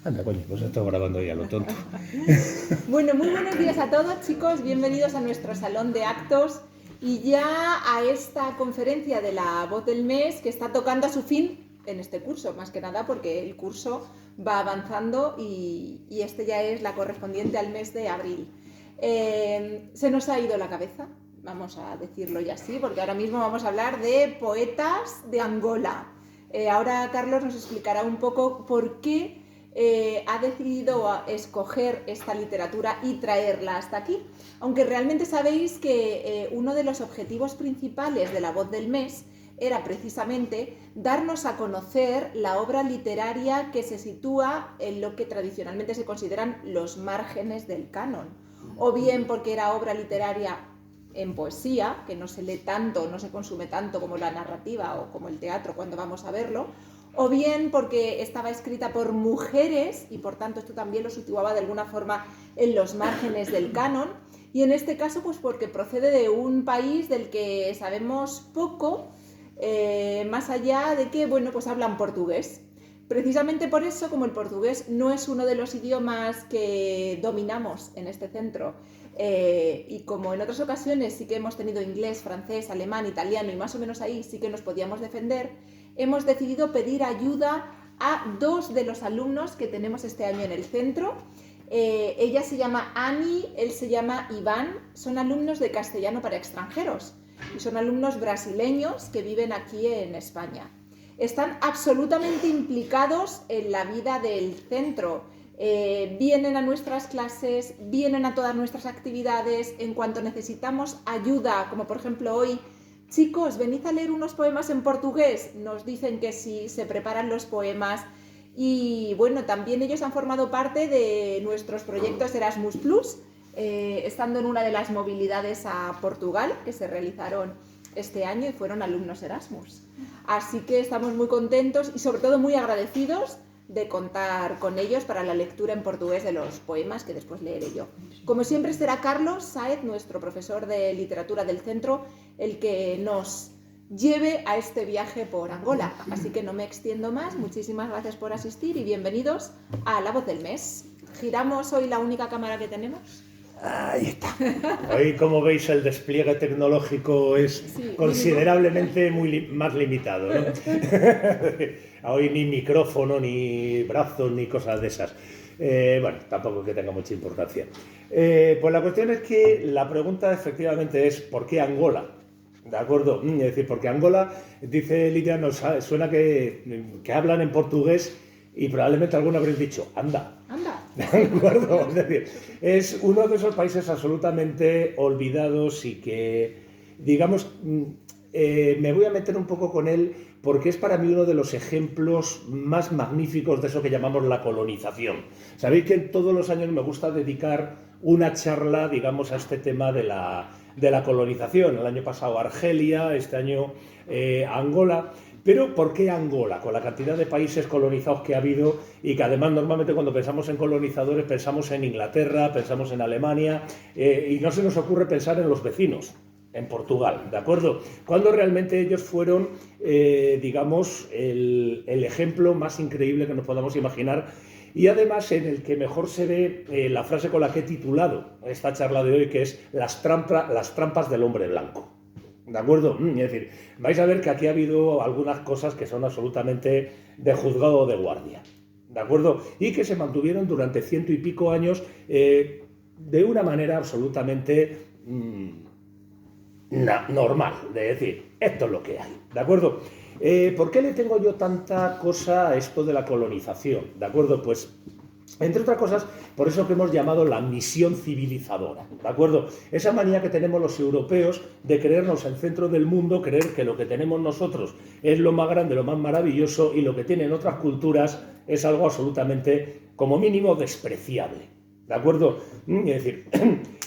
Anda, coño, pues estoy grabando ya lo tonto. Bueno, muy buenos días a todos, chicos. Bienvenidos a nuestro salón de actos y ya a esta conferencia de la voz del mes que está tocando a su fin en este curso, más que nada porque el curso va avanzando y este ya es la correspondiente al mes de abril. Se nos ha ido la cabeza, vamos a decirlo ya así, porque ahora mismo vamos a hablar de poetas de Angola. Ahora Carlos nos explicará un poco por qué ha decidido escoger esta literatura y traerla hasta aquí, aunque realmente sabéis que uno de los objetivos principales de la voz del mes era precisamente darnos a conocer la obra literaria que se sitúa en lo que tradicionalmente se consideran los márgenes del canon, o bien porque era obra literaria en poesía, que no se lee tanto, no se consume tanto como la narrativa o como el teatro cuando vamos a verlo, o bien porque estaba escrita por mujeres y por tanto esto también lo situaba de alguna forma en los márgenes del canon, y en este caso pues porque procede de un país del que sabemos poco, más allá de que, bueno, pues hablan portugués. Precisamente por eso, como el portugués no es uno de los idiomas que dominamos en este centro, y como en otras ocasiones sí que hemos tenido inglés, francés, alemán, italiano y más o menos ahí sí que nos podíamos defender, hemos decidido pedir ayuda a dos de los alumnos que tenemos este año en el centro. Ella se llama Ani, él se llama Iván, son alumnos de castellano para extranjeros y son alumnos brasileños que viven aquí en España. Están absolutamente implicados en la vida del centro. Vienen a nuestras clases, vienen a todas nuestras actividades. En cuanto necesitamos ayuda, como por ejemplo hoy, chicos, venid a leer unos poemas en portugués, nos dicen que sí, se preparan los poemas. Y bueno, también ellos han formado parte de nuestros proyectos Erasmus Plus, estando en una de las movilidades a Portugal que se realizaron este año y fueron alumnos Erasmus. Así que estamos muy contentos y sobre todo muy agradecidos de contar con ellos para la lectura en portugués de los poemas que después leeré yo. Como siempre será Carlos Sáez, nuestro profesor de literatura del centro, el que nos lleve a este viaje por Angola. Así que no me extiendo más, muchísimas gracias por asistir y bienvenidos a La Voz del Mes. ¿Giramos hoy la única cámara que tenemos? Ahí está. Hoy, como veis, el despliegue tecnológico es considerablemente más limitado, ¿no? Hoy ni micrófono, ni brazos, ni cosas de esas. Bueno, tampoco que tenga mucha importancia. Pues la cuestión es que la pregunta efectivamente es ¿por qué Angola? ¿De acuerdo? Es decir, porque Angola, dice Lidia, nos suena que hablan en portugués y probablemente alguno habréis dicho, anda. ¿De acuerdo? Es decir, es uno de esos países absolutamente olvidados y que, digamos, me voy a meter un poco con él porque es para mí uno de los ejemplos más magníficos de eso que llamamos la colonización. Sabéis que todos los años me gusta dedicar una charla, digamos, a este tema de la colonización. El año pasado Argelia, este año Angola. Pero ¿por qué Angola? Con la cantidad de países colonizados que ha habido y que además normalmente cuando pensamos en colonizadores pensamos en Inglaterra, pensamos en Alemania y no se nos ocurre pensar en los vecinos, en Portugal, ¿de acuerdo? Cuando realmente ellos fueron, digamos, el ejemplo más increíble que nos podamos imaginar y además en el que mejor se ve la frase con la que he titulado esta charla de hoy, que es las trampas del hombre blanco. ¿De acuerdo? Es decir, vais a ver que aquí ha habido algunas cosas que son absolutamente de juzgado o de guardia. ¿De acuerdo? Y que se mantuvieron durante 100 y pico años de una manera absolutamente normal. De decir, esto es lo que hay. ¿De acuerdo? ¿Por qué le tengo yo tanta cosa a esto de la colonización? ¿De acuerdo? Pues entre otras cosas, por eso que hemos llamado la misión civilizadora, ¿de acuerdo? Esa manía que tenemos los europeos de creernos el centro del mundo, creer que lo que tenemos nosotros es lo más grande, lo más maravilloso y lo que tienen otras culturas es algo absolutamente, como mínimo, despreciable, ¿de acuerdo? Es decir,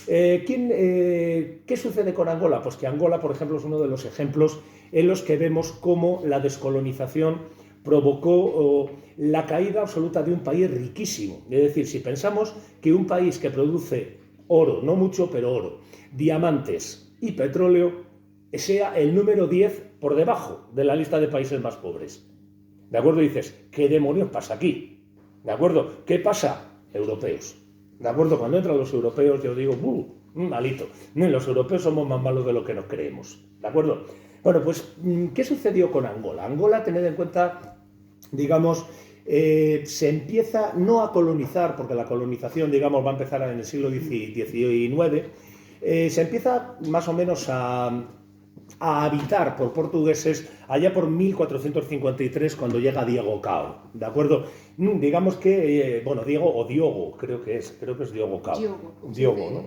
¿qué sucede con Angola? Pues que Angola, por ejemplo, es uno de los ejemplos en los que vemos cómo la descolonización provocó la caída absoluta de un país riquísimo. Es decir, si pensamos que un país que produce oro, no mucho, pero oro, diamantes y petróleo, sea el número 10 por debajo de la lista de países más pobres. ¿De acuerdo? Y dices, ¿qué demonios pasa aquí? ¿De acuerdo? ¿Qué pasa? Europeos. ¿De acuerdo? Cuando entran los europeos yo digo, malito. Los europeos somos más malos de lo que nos creemos. ¿De acuerdo? Bueno, pues, ¿qué sucedió con Angola? Angola, tened en cuenta, digamos, se empieza no a colonizar, porque la colonización, digamos, va a empezar en el siglo XIX, se empieza más o menos a habitar por portugueses allá por 1453, cuando llega Diego Cao, ¿de acuerdo? Digamos que, bueno, Diego o Diogo, creo que es Diogo Cao. Diogo, ¿no?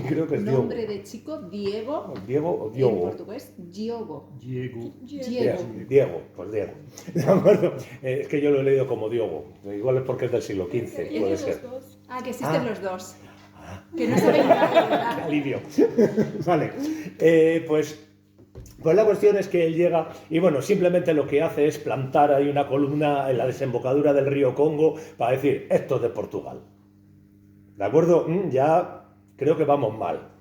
Creo que es Diogo. Nombre de chico, Diego. Diego o Diogo. En portugués, Diogo. Diego, pues Diego. ¿De acuerdo? Es que yo lo he leído como Diogo. Igual es porque es del siglo XV, puede ser. Ah, que existen los dos. Que no sabéis nada. ¡Qué alivio! Vale, pues la cuestión es que él llega y, bueno, simplemente lo que hace es plantar ahí una columna en la desembocadura del río Congo para decir, esto es de Portugal. ¿De acuerdo? Ya creo que vamos mal.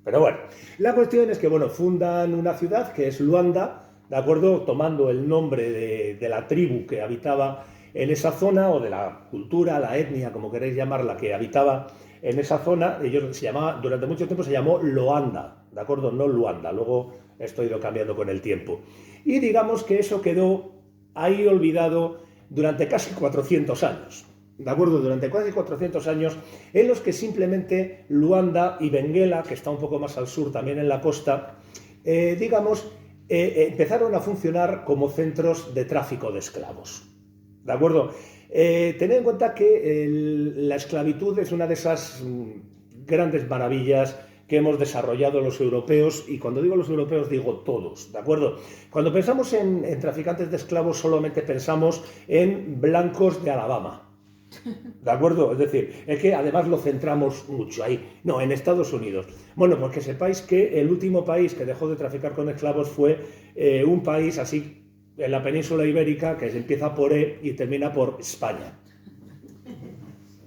Pero bueno, la cuestión es que, bueno, fundan una ciudad que es Luanda, ¿de acuerdo? Tomando el nombre de la tribu que habitaba en esa zona, o de la cultura, la etnia, como queréis llamarla, que habitaba en esa zona. Ellos se llamaba, durante mucho tiempo se llamó Loanda, ¿de acuerdo? No Luanda, luego esto ha ido cambiando con el tiempo. Y digamos que eso quedó ahí olvidado durante casi 400 años. ¿De acuerdo? Durante casi 400 años, en los que simplemente Luanda y Benguela, que está un poco más al sur, también en la costa, empezaron a funcionar como centros de tráfico de esclavos. ¿De acuerdo? Tened en cuenta que la esclavitud es una de esas grandes maravillas que hemos desarrollado los europeos, y cuando digo los europeos digo todos, ¿de acuerdo? Cuando pensamos en traficantes de esclavos solamente pensamos en blancos de Alabama. ¿De acuerdo? Es decir, es que además lo centramos mucho ahí. No, en Estados Unidos. Bueno, pues que sepáis que el último país que dejó de traficar con esclavos fue un país así en la península ibérica que se empieza por E y termina por España.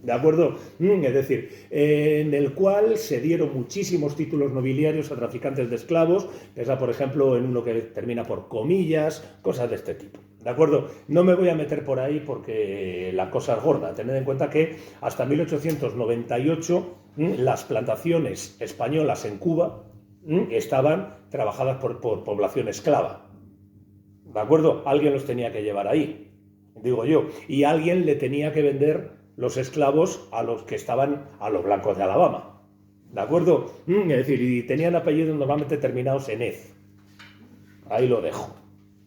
¿De acuerdo? Es decir, en el cual se dieron muchísimos títulos nobiliarios a traficantes de esclavos. Piensa, por ejemplo, en uno que termina por Comillas, cosas de este tipo. ¿De acuerdo? No me voy a meter por ahí porque la cosa es gorda. Tened en cuenta que hasta 1898 las plantaciones españolas en Cuba estaban trabajadas por población esclava. ¿De acuerdo? Alguien los tenía que llevar ahí, digo yo. Y alguien le tenía que vender los esclavos a los que estaban, a los blancos de Alabama. ¿De acuerdo? Es decir, y tenían apellidos normalmente terminados en ez. Ahí lo dejo.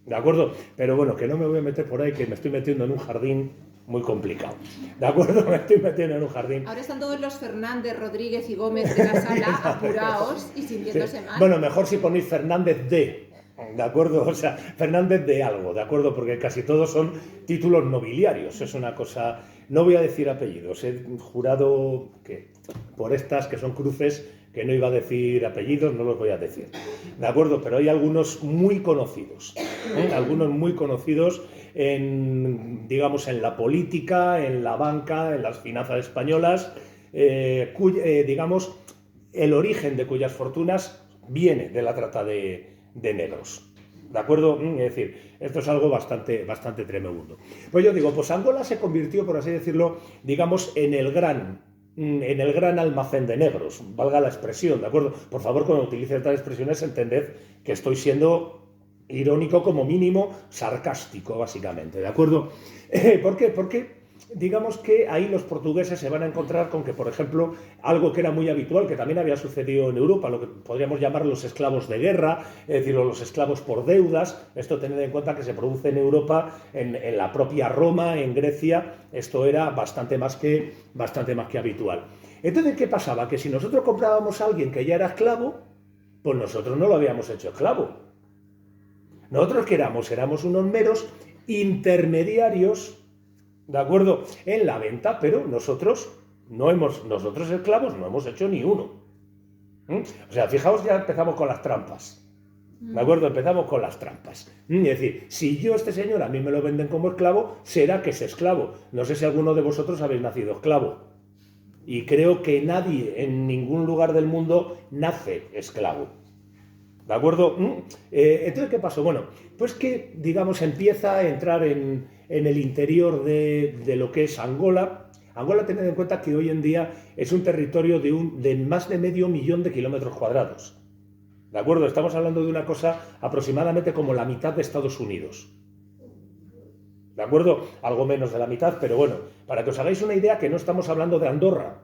¿De acuerdo? Pero bueno, que no me voy a meter por ahí, que me estoy metiendo en un jardín muy complicado. ¿De acuerdo? Me estoy metiendo en un jardín. Ahora están todos los Fernández, Rodríguez y Gómez de la sala apurados y sintiéndose mal. Bueno, mejor si ponéis Fernández de... ¿De acuerdo? O sea, Fernández de algo, ¿de acuerdo? Porque casi todos son títulos nobiliarios. Es una cosa... No voy a decir apellidos. He jurado que por estas, que son cruces, que no iba a decir apellidos, no los voy a decir. ¿De acuerdo? Pero hay algunos muy conocidos. Algunos muy conocidos en, digamos, en la política, en la banca, en las finanzas españolas, digamos, el origen de cuyas fortunas viene de la trata de negros. ¿De acuerdo? Es decir, esto es algo bastante tremendo. Pues yo digo, pues Angola se convirtió, por así decirlo, digamos, en el gran almacén de negros, valga la expresión, ¿de acuerdo? Por favor, cuando utilice estas expresiones, entended que estoy siendo irónico, como mínimo, sarcástico, básicamente, ¿de acuerdo? ¿Por qué? Porque digamos que ahí los portugueses se van a encontrar con que, por ejemplo, algo que era muy habitual, que también había sucedido en Europa, lo que podríamos llamar los esclavos de guerra, es decir, los esclavos por deudas. Esto tened en cuenta que se produce en Europa, en la propia Roma, en Grecia. Esto era bastante más que habitual. Entonces, ¿qué pasaba? Que si nosotros comprábamos a alguien que ya era esclavo, pues nosotros no lo habíamos hecho esclavo. Nosotros que éramos unos meros intermediarios, ¿de acuerdo? En la venta, pero nosotros esclavos no hemos hecho ni uno. O sea, fijaos, ya empezamos con las trampas. ¿De acuerdo? Empezamos con las trampas. Es decir, si yo, este señor, a mí me lo venden como esclavo, será que es esclavo. No sé si alguno de vosotros habéis nacido esclavo. Y creo que nadie en ningún lugar del mundo nace esclavo. ¿De acuerdo? Entonces, ¿qué pasó? Bueno, pues que, digamos, empieza a entrar en en el interior de lo que es Angola. Angola, tened en cuenta que hoy en día es un territorio de más de 500.000 de kilómetros cuadrados. ¿De acuerdo? Estamos hablando de una cosa aproximadamente como la mitad de Estados Unidos. ¿De acuerdo? Algo menos de la mitad, pero bueno, para que os hagáis una idea que no estamos hablando de Andorra,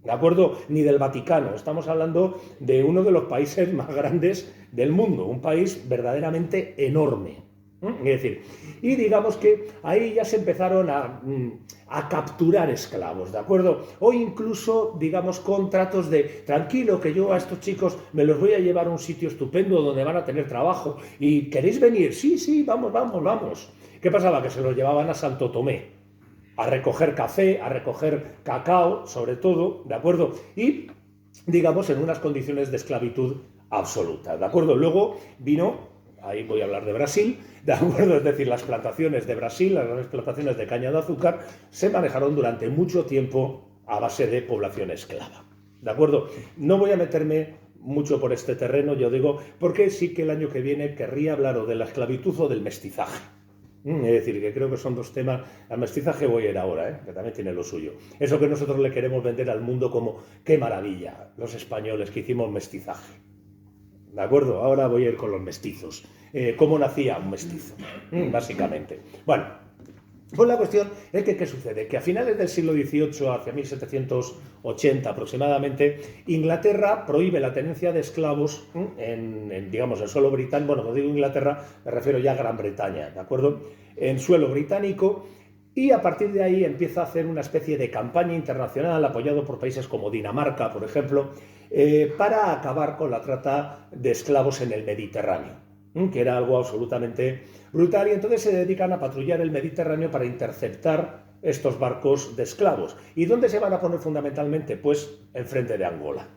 ¿de acuerdo? Ni del Vaticano, estamos hablando de uno de los países más grandes del mundo, un país verdaderamente enorme. Es decir, y digamos que ahí ya se empezaron a capturar esclavos, ¿de acuerdo? O incluso, digamos, contratos de, tranquilo, que yo a estos chicos me los voy a llevar a un sitio estupendo donde van a tener trabajo, y ¿queréis venir? Sí, sí, vamos, vamos, vamos. ¿Qué pasaba? Que se los llevaban a Santo Tomé, a recoger café, a recoger cacao, sobre todo, ¿de acuerdo? Y, digamos, en unas condiciones de esclavitud absoluta, ¿de acuerdo? Luego vino, ahí voy a hablar de Brasil, ¿de acuerdo? Es decir, las plantaciones de Brasil, las grandes plantaciones de caña de azúcar, se manejaron durante mucho tiempo a base de población esclava, ¿de acuerdo? No voy a meterme mucho por este terreno, yo digo, porque sí que el año que viene querría hablar o de la esclavitud o del mestizaje. Es decir, que creo que son dos temas. Al mestizaje voy a ir ahora, que también tiene lo suyo. Eso que nosotros le queremos vender al mundo como qué maravilla, los españoles que hicimos mestizaje. ¿De acuerdo? Ahora voy a ir con los mestizos. ¿Cómo nacía un mestizo? Básicamente. Bueno, pues la cuestión es que, ¿qué sucede? Que a finales del siglo XVIII, hacia 1780 aproximadamente, Inglaterra prohíbe la tenencia de esclavos digamos, en suelo británico. Bueno, cuando digo Inglaterra, me refiero ya a Gran Bretaña, ¿de acuerdo? En suelo británico, y a partir de ahí empieza a hacer una especie de campaña internacional, apoyado por países como Dinamarca, por ejemplo, para acabar con la trata de esclavos en el Mediterráneo, que era algo absolutamente brutal, y entonces se dedican a patrullar el Mediterráneo para interceptar estos barcos de esclavos. ¿Y dónde se van a poner fundamentalmente? Pues enfrente de Angola.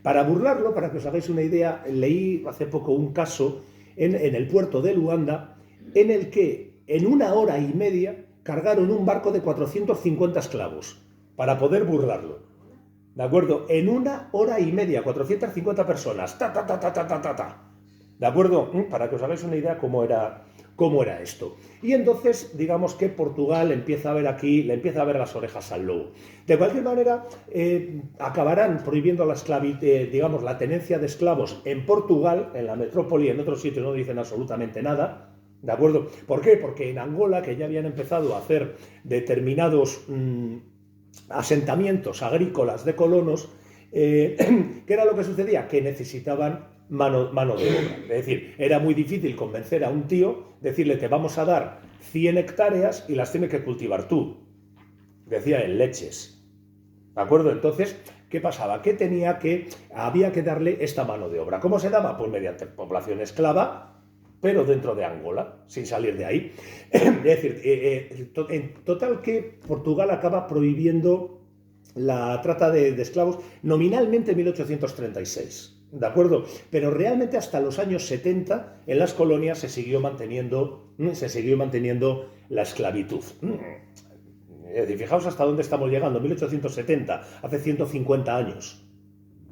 Para burlarlo, para que os hagáis una idea, leí hace poco un caso en el puerto de Luanda, en el que en 1 hora y media cargaron un barco de 450 esclavos para poder burlarlo. ¿De acuerdo? En 1 hora y media, 450 personas. Ta, ta, ta, ta, ta, ta, ta, ta. ¿De acuerdo? Para que os hagáis una idea cómo era esto. Y entonces, digamos que Portugal le empieza a ver las orejas al lobo. De cualquier manera, acabarán prohibiendo la tenencia de esclavos en Portugal, en la metrópoli, en otros sitios no dicen absolutamente nada. ¿De acuerdo? ¿Por qué? Porque en Angola, que ya habían empezado a hacer determinados asentamientos agrícolas de colonos, ¿qué era lo que sucedía? Que necesitaban mano de obra. Es decir, era muy difícil convencer a un tío, decirle te vamos a dar 100 hectáreas y las tienes que cultivar tú. Decía en leches. ¿De acuerdo? Entonces, ¿qué pasaba? Había que darle esta mano de obra. ¿Cómo se daba? Pues mediante población esclava, pero dentro de Angola, sin salir de ahí. Es decir, en total que Portugal acaba prohibiendo la trata de esclavos nominalmente en 1836. ¿De acuerdo? Pero realmente hasta los años 70 en las colonias se siguió manteniendo la esclavitud. Es decir, fijaos hasta dónde estamos llegando, 1870, hace 150 años.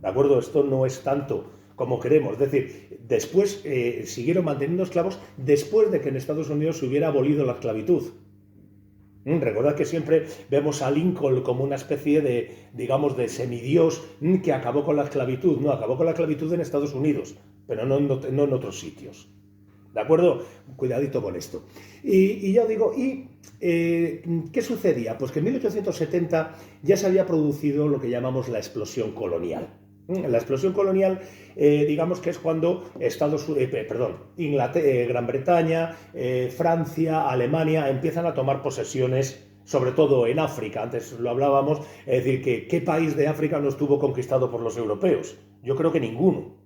¿De acuerdo? Esto no es tanto como queremos. Es decir, después siguieron manteniendo esclavos después de que en Estados Unidos se hubiera abolido la esclavitud. Recordad que siempre vemos a Lincoln como una especie de semidios que acabó con la esclavitud. No, acabó con la esclavitud en Estados Unidos, pero no en otros sitios. ¿De acuerdo? Cuidadito con esto. Y ya os digo, ¿qué sucedía? Pues que en 1870 ya se había producido lo que llamamos la explosión colonial. La explosión colonial, digamos que es cuando Gran Bretaña, Francia, Alemania empiezan a tomar posesiones, sobre todo en África. Antes lo hablábamos, es decir, que ¿qué país de África no estuvo conquistado por los europeos? Yo creo que ninguno.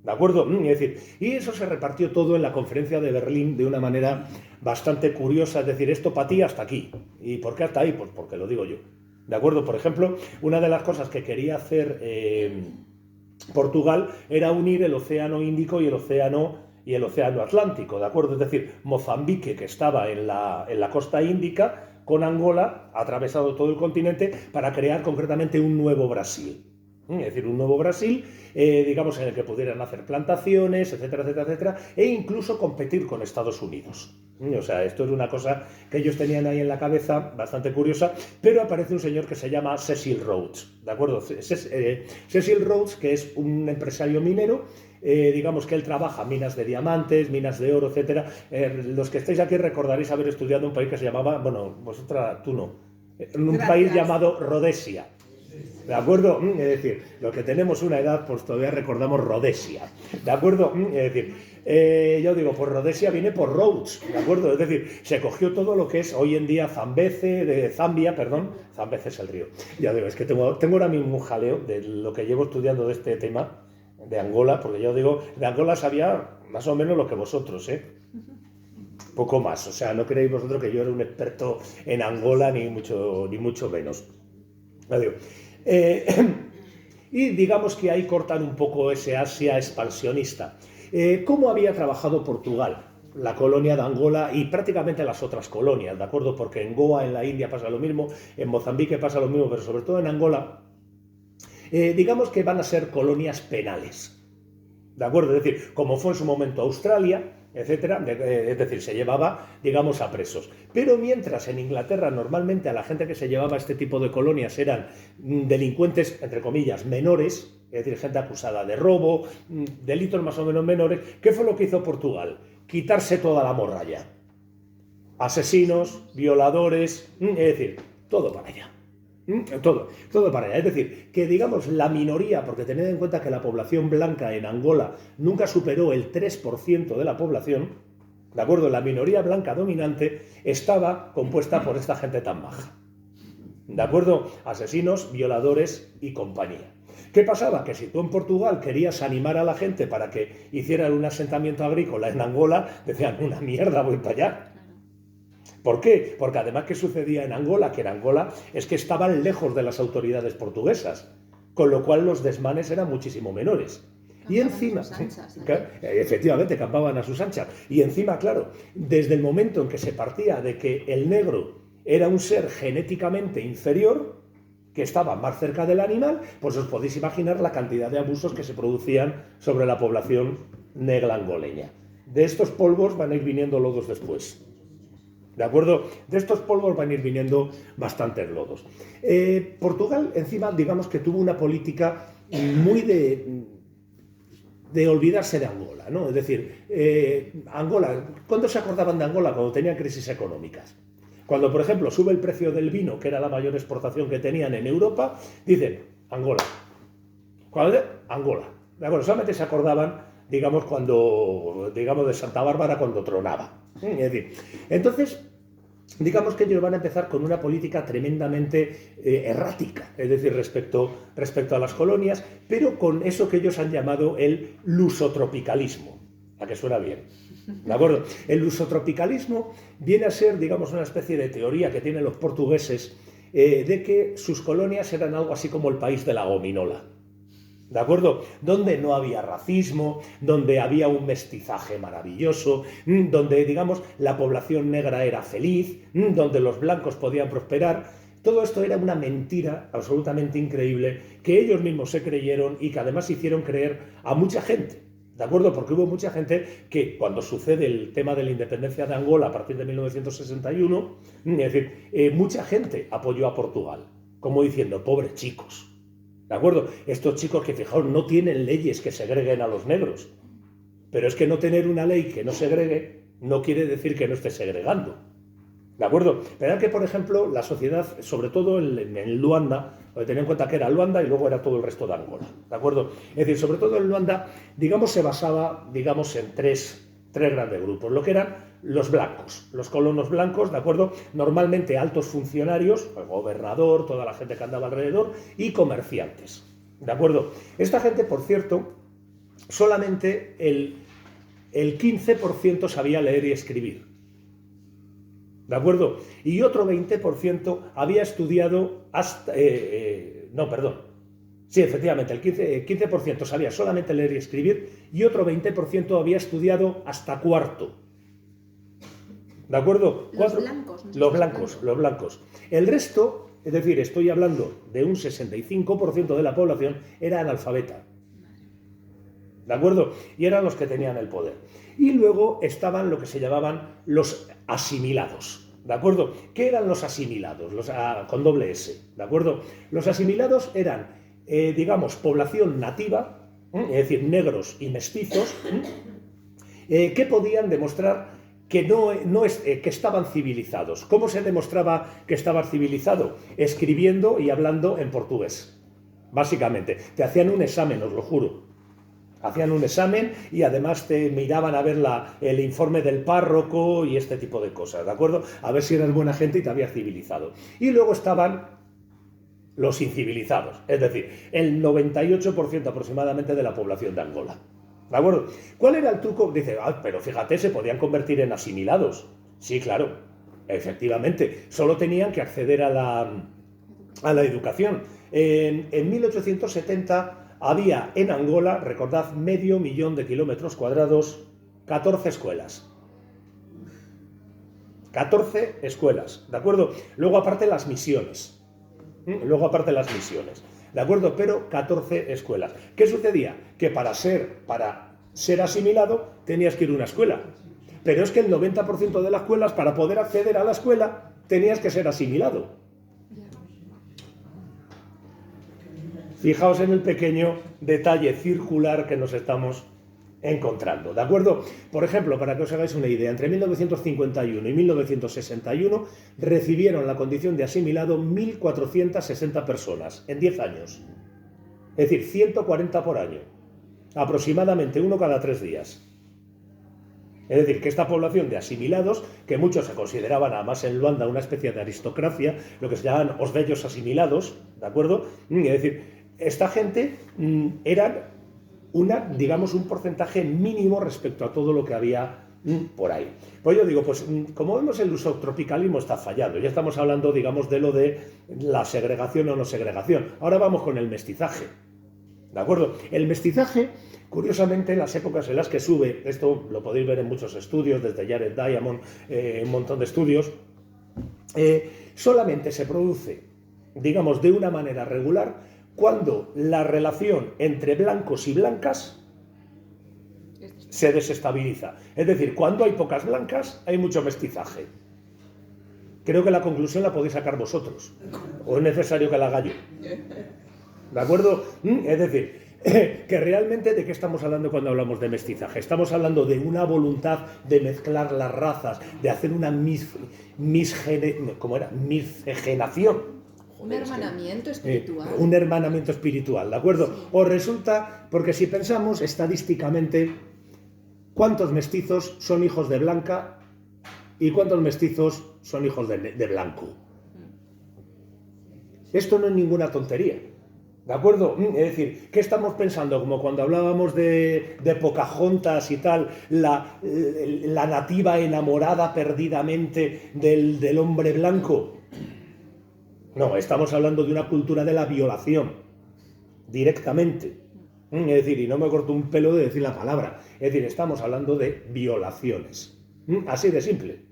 ¿De acuerdo? Es decir, y eso se repartió todo en la conferencia de Berlín de una manera bastante curiosa, es decir, esto para ti hasta aquí. ¿Y por qué hasta ahí? Pues porque lo digo yo. ¿De acuerdo? Por ejemplo, una de las cosas que quería hacer Portugal era unir el Océano Índico y el Océano Atlántico, ¿de acuerdo? Es decir, Mozambique, que estaba en la costa índica, con Angola, atravesado todo el continente, para crear concretamente un nuevo Brasil. Es decir, un nuevo Brasil, digamos, en el que pudieran hacer plantaciones, etcétera, etcétera, etcétera, e incluso competir con Estados Unidos. O sea, esto es una cosa que ellos tenían ahí en la cabeza, bastante curiosa, pero aparece un señor que se llama Cecil Rhodes, ¿de acuerdo? Cecil Rhodes, que es un empresario minero, digamos que él trabaja minas de diamantes, minas de oro, etcétera. Los que estáis aquí recordaréis haber estudiado un país que se llamaba, bueno, vosotras, tú no, un país llamado Rhodesia. ¿De acuerdo? Es decir, los que tenemos una edad, pues todavía recordamos Rhodesia. ¿De acuerdo? Es decir, yo digo, pues Rhodesia viene por Rhodes, ¿de acuerdo? Es decir, se cogió todo lo que es hoy en día Zambia, perdón, Zambeze es el río. Ya digo, es que tengo ahora mismo un jaleo de lo que llevo estudiando de este tema, de Angola, porque yo digo, de Angola sabía más o menos lo que vosotros, poco más. O sea, no creéis vosotros que yo era un experto en Angola, ni mucho menos. Ya digo, y digamos que ahí cortan un poco ese Asia expansionista. ¿Cómo había trabajado Portugal, la colonia de Angola y prácticamente las otras colonias? ¿De acuerdo? Porque en Goa, en la India pasa lo mismo, en Mozambique pasa lo mismo, pero sobre todo en Angola, digamos que van a ser colonias penales. ¿De acuerdo? Es decir, como fue en su momento Australia, etcétera, es decir, se llevaba, digamos, a presos. Pero mientras en Inglaterra normalmente a la gente que se llevaba a este tipo de colonias eran delincuentes, entre comillas, menores, es decir, gente acusada de robo, delitos más o menos menores, ¿qué fue lo que hizo Portugal? Quitarse toda la morralla. Asesinos, violadores, es decir, todo para allá. Todo para allá. Es decir, que digamos la minoría, porque tened en cuenta que la población blanca en Angola nunca superó el 3% de la población, ¿de acuerdo? La minoría blanca dominante estaba compuesta por esta gente tan baja. ¿De acuerdo? Asesinos, violadores y compañía. ¿Qué pasaba? Que si tú en Portugal querías animar a la gente para que hicieran un asentamiento agrícola en Angola, decían, una mierda, voy para allá. ¿Por qué? Porque además, ¿qué sucedía en Angola? Que en Angola es que estaban lejos de las autoridades portuguesas, con lo cual los desmanes eran muchísimo menores. Y encima, efectivamente, campaban a sus anchas. Y encima, claro, desde el momento en que se partía de que el negro era un ser genéticamente inferior, que estaba más cerca del animal, pues os podéis imaginar la cantidad de abusos que se producían sobre la población negra angoleña. De estos polvos van a ir viniendo lodos después. ¿De acuerdo? De estos polvos van a ir viniendo bastantes lodos. Portugal, encima, digamos que tuvo una política muy de olvidarse de Angola, ¿no? Es decir, Angola, ¿cuándo se acordaban de Angola? Cuando tenían crisis económicas. Cuando, por ejemplo, sube el precio del vino, que era la mayor exportación que tenían en Europa, dicen, Angola. Angola. ¿De acuerdo? Solamente se acordaban, digamos, de Santa Bárbara cuando tronaba. Es decir, entonces, digamos que ellos van a empezar con una política tremendamente errática, es decir, respecto a las colonias, pero con eso que ellos han llamado el lusotropicalismo. ¿A que suena bien? ¿De acuerdo? El lusotropicalismo viene a ser, digamos, una especie de teoría que tienen los portugueses de que sus colonias eran algo así como el país de la gominola. ¿De acuerdo? Donde no había racismo, donde había un mestizaje maravilloso, donde, digamos, la población negra era feliz, donde los blancos podían prosperar. Todo esto era una mentira absolutamente increíble que ellos mismos se creyeron y que además hicieron creer a mucha gente. ¿De acuerdo? Porque hubo mucha gente que cuando sucede el tema de la independencia de Angola a partir de 1961, es decir, mucha gente apoyó a Portugal, como diciendo, pobres chicos. ¿De acuerdo? Estos chicos que, fijaos, no tienen leyes que segreguen a los negros. Pero es que no tener una ley que no segregue no quiere decir que no esté segregando. ¿De acuerdo? Verán que, por ejemplo, la sociedad, sobre todo en Luanda, tened en cuenta que era Luanda y luego era todo el resto de Angola. ¿De acuerdo? Es decir, sobre todo en Luanda, digamos, se basaba, digamos, en tres grandes grupos. Lo que eran los blancos, los colonos blancos, ¿de acuerdo? Normalmente altos funcionarios, el gobernador, toda la gente que andaba alrededor, y comerciantes, ¿de acuerdo? Esta gente, por cierto, solamente el 15% sabía leer y escribir, ¿de acuerdo? Y otro 20% había estudiado hasta... Sí, efectivamente, el 15% sabía solamente leer y escribir y otro 20% había estudiado hasta cuarto. ¿De acuerdo? Los blancos. Los blancos. El resto Es decir, estoy hablando de un 65% de la población era analfabeta. ¿De acuerdo? Y eran los que tenían el poder. Y luego estaban lo que se llamaban los asimilados. ¿De acuerdo? ¿Qué eran los asimilados? Con doble S. ¿De acuerdo? Los asimilados eran, digamos, población nativa, es decir, negros y mestizos, que podían demostrar que, que estaban civilizados. ¿Cómo se demostraba que estabas civilizado? Escribiendo y hablando en portugués, básicamente. Te hacían un examen, os lo juro. Hacían un examen y además te miraban a ver el informe del párroco y este tipo de cosas, ¿de acuerdo? A ver si eras buena gente y te habías civilizado. Y luego estaban los incivilizados, es decir, el 98% aproximadamente de la población de Angola. ¿De acuerdo? ¿Cuál era el truco? Dice, pero fíjate, se podían convertir en asimilados. Sí, claro, efectivamente, solo tenían que acceder a la educación. En 1870 había en Angola, recordad, 500.000 de kilómetros cuadrados, 14 escuelas. 14 escuelas, ¿de acuerdo? Luego aparte las misiones. ¿De acuerdo? Pero 14 escuelas. ¿Qué sucedía? Que para ser asimilado tenías que ir a una escuela. Pero es que el 90% de las escuelas, para poder acceder a la escuela, tenías que ser asimilado. Fijaos en el pequeño detalle circular que nos estamos encontrando, ¿de acuerdo? Por ejemplo, para que os hagáis una idea, entre 1951 y 1961 recibieron la condición de asimilado 1.460 personas en 10 años. Es decir, 140 por año, aproximadamente uno cada 3 días. Es decir, que esta población de asimilados, que muchos se consideraban además en Luanda una especie de aristocracia, lo que se llaman os bellos asimilados, ¿de acuerdo? Es decir, esta gente era digamos, un porcentaje mínimo respecto a todo lo que había por ahí. Pues yo digo, pues como vemos, el subtropicalismo está fallado. Ya estamos hablando, digamos, de lo de la segregación o no segregación. Ahora vamos con el mestizaje. ¿De acuerdo? El mestizaje, curiosamente, en las épocas en las que sube, esto lo podéis ver en muchos estudios, desde Jared Diamond, un montón de estudios, solamente se produce, digamos, de una manera regular cuando la relación entre blancos y blancas se desestabiliza. Es decir, cuando hay pocas blancas, hay mucho mestizaje. Creo que la conclusión la podéis sacar vosotros, o es necesario que la haga yo. ¿De acuerdo? Es decir, que realmente, ¿de qué estamos hablando cuando hablamos de mestizaje? Estamos hablando de una voluntad de mezclar las razas, de hacer una miscigenación. Un hermanamiento espiritual. Un hermanamiento espiritual, ¿de acuerdo? Sí. O resulta, porque si pensamos estadísticamente, ¿cuántos mestizos son hijos de blanca y cuántos mestizos son hijos de blanco? Esto no es ninguna tontería, ¿de acuerdo? Es decir, ¿qué estamos pensando? Como cuando hablábamos de Pocahontas y tal, la nativa enamorada perdidamente del hombre blanco. No, estamos hablando de una cultura de la violación, directamente. Es decir, y no me corto un pelo de decir la palabra. Es decir, estamos hablando de violaciones. Así de simple.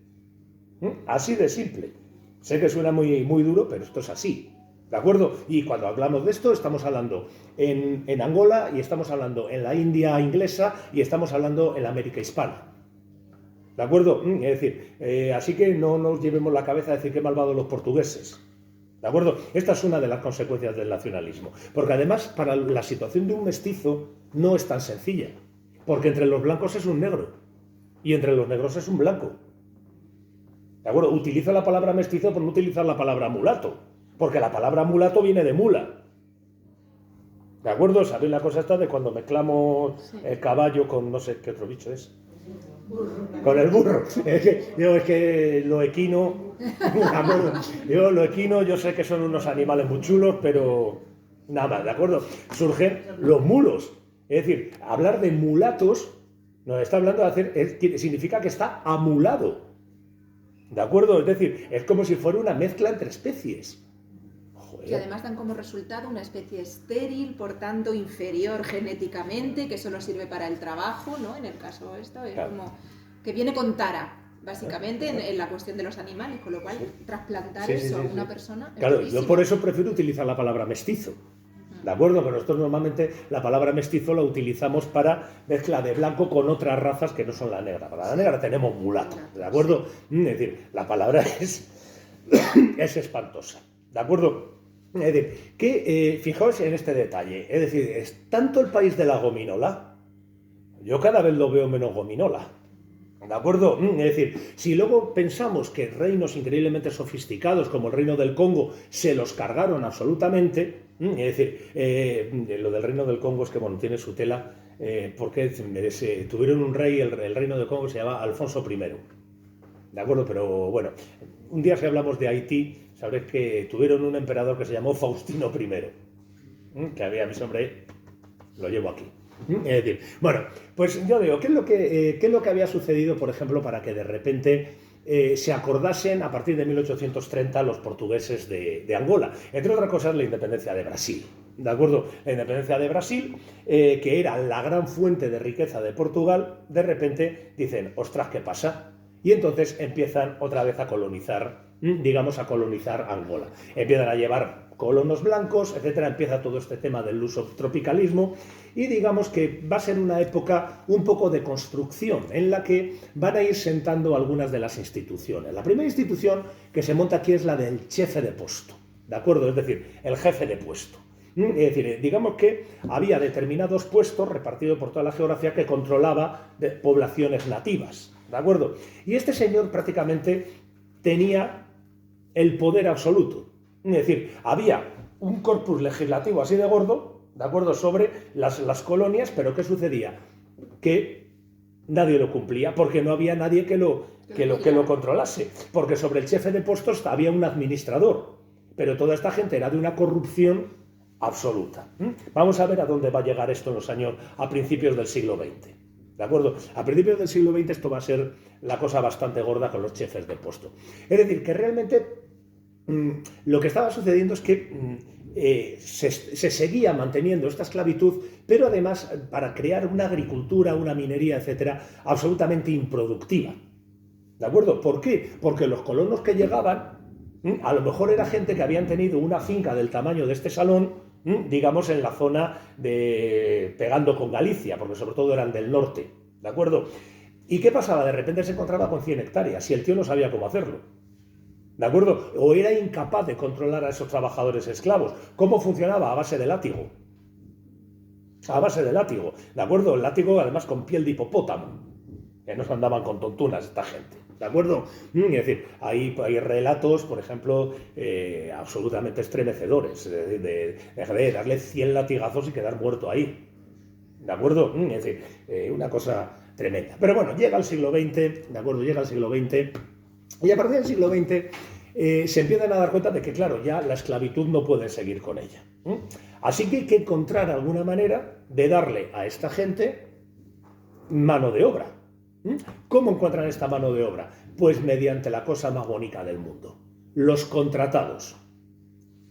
Así de simple. Sé que suena muy, muy duro, pero esto es así. ¿De acuerdo? Y cuando hablamos de esto, estamos hablando en Angola, y estamos hablando en la India inglesa, y estamos hablando en la América hispana. ¿De acuerdo? Es decir, así que no nos llevemos la cabeza a decir qué malvados los portugueses. ¿De acuerdo? Esta es una de las consecuencias del nacionalismo. Porque además, para la situación de un mestizo no es tan sencilla. Porque entre los blancos es un negro. Y entre los negros es un blanco. ¿De acuerdo? Utilizo la palabra mestizo por no utilizar la palabra mulato. Porque la palabra mulato viene de mula. ¿De acuerdo? ¿Sabéis la cosa esta de cuando mezclamos el caballo con no sé qué otro bicho es? Con el burro. Es que lo equino, yo sé que son unos animales muy chulos, pero nada más, ¿de acuerdo? Surgen los mulos. Es decir, hablar de mulatos nos está hablando de significa que está amulado. ¿De acuerdo? Es decir, es como si fuera una mezcla entre especies. Que además dan como resultado una especie estéril, por tanto inferior genéticamente, que solo sirve para el trabajo, ¿no? En el caso esto es claro. Como que viene con tara. básicamente en la cuestión de los animales, con lo cual trasplantar eso a una persona es claro, durísimo. yo por eso prefiero utilizar la palabra mestizo. ¿De acuerdo? Pero nosotros normalmente la palabra mestizo la utilizamos para mezcla de blanco con otras razas que no son la negra. Para la negra tenemos mulato, ¿de acuerdo? Es decir, la palabra es espantosa, ¿de acuerdo? Es decir, que fijaos en este detalle, es decir, es tanto el país de la gominola, yo cada vez lo veo menos gominola. ¿De acuerdo? Es decir, si luego pensamos que reinos increíblemente sofisticados como el reino del Congo se los cargaron absolutamente, es decir, lo del reino del Congo es que, bueno, tiene su tela, porque tuvieron un rey, el reino del Congo se llama Alfonso I, ¿de acuerdo? Pero bueno, un día si hablamos de Haití, sabréis que tuvieron un emperador que se llamó Faustino I, que había, mi hombre, lo llevo aquí. Es decir, bueno, pues yo digo, ¿qué es lo que había sucedido, por ejemplo, para que de repente se acordasen a partir de 1830 los portugueses de Angola? Entre otras cosas, la independencia de Brasil, ¿de acuerdo? La independencia de Brasil, que era la gran fuente de riqueza de Portugal, de repente dicen, ostras, ¿qué pasa? Y entonces empiezan otra vez a colonizar, digamos, a colonizar Angola. Empiezan a llevar colonos blancos, etcétera, empieza todo este tema del lusotropicalismo y digamos que va a ser una época un poco de construcción en la que van a ir sentando algunas de las instituciones. La primera institución que se monta aquí es la del jefe de posto, ¿de acuerdo? Es decir, el jefe de puesto. Es decir, digamos que había determinados puestos repartidos por toda la geografía que controlaba de poblaciones nativas, ¿de acuerdo? Y este señor prácticamente tenía el poder absoluto. Es decir, había un corpus legislativo así de gordo, ¿de acuerdo?, sobre las colonias, pero ¿qué sucedía? Que nadie lo cumplía, porque no había nadie que lo controlase, porque sobre el jefe de puestos había un administrador, pero toda esta gente era de una corrupción absoluta. Vamos a ver a dónde va a llegar esto a principios del siglo XX. ¿De acuerdo? A principios del siglo XX esto va a ser la cosa bastante gorda con los jefes de puesto. Es decir, que realmente lo que estaba sucediendo es que se seguía manteniendo esta esclavitud, pero además para crear una agricultura, una minería, etcétera, absolutamente improductiva. ¿De acuerdo? ¿Por qué? Porque los colonos que llegaban, a lo mejor era gente que habían tenido una finca del tamaño de este salón, digamos en la zona pegando con Galicia, porque sobre todo eran del norte, ¿de acuerdo? ¿Y qué pasaba? De repente se encontraba con 100 hectáreas y el tío no sabía cómo hacerlo. ¿De acuerdo? O era incapaz de controlar a esos trabajadores esclavos. ¿Cómo funcionaba? A base de látigo. A base de látigo. ¿De acuerdo? El látigo además con piel de hipopótamo. Que no se andaban con tontunas esta gente. ¿De acuerdo? Es decir, hay relatos, por ejemplo, absolutamente estremecedores. De darle 100 latigazos y quedar muerto ahí. ¿De acuerdo? Es decir, una cosa tremenda. Pero bueno, llega el siglo XX, ¿de acuerdo? Llega el siglo XX. Y a partir del siglo XX se empiezan a dar cuenta de que, claro, ya la esclavitud no pueden seguir con ella. Así que hay que encontrar alguna manera de darle a esta gente mano de obra. ¿Cómo encuentran esta mano de obra? Pues mediante la cosa más bonita del mundo, los contratados.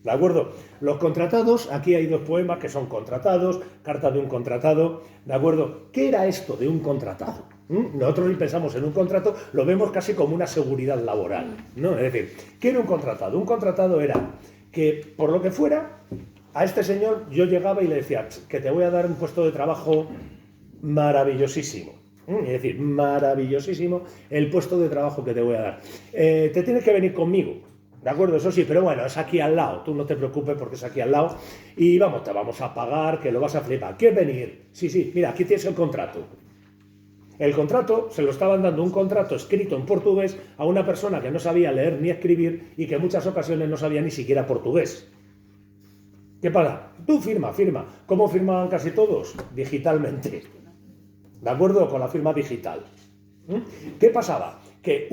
¿De acuerdo? Los contratados, aquí hay dos poemas que son contratados, carta de un contratado, ¿de acuerdo? ¿Qué era esto de un contratado? Nosotros si pensamos en un contrato, lo vemos casi como una seguridad laboral, ¿no? Es decir, ¿qué era un contratado? Un contratado era que, por lo que fuera, a este señor yo llegaba y le decía que te voy a dar un puesto de trabajo maravillosísimo. Es decir, maravillosísimo el puesto de trabajo que te voy a dar. Te tienes que venir conmigo. ¿De acuerdo? Eso sí, pero bueno, es aquí al lado. Tú no te preocupes porque es aquí al lado. Y vamos, te vamos a pagar, que lo vas a flipar. ¿Quieres venir? Sí, mira, aquí tienes el contrato. El contrato, se lo estaban dando un contrato escrito en portugués a una persona que no sabía leer ni escribir y que en muchas ocasiones no sabía ni siquiera portugués. ¿Qué pasa? Tú firma. ¿Cómo firmaban casi todos? Digitalmente. ¿De acuerdo? Con la firma digital. ¿Qué pasaba? Que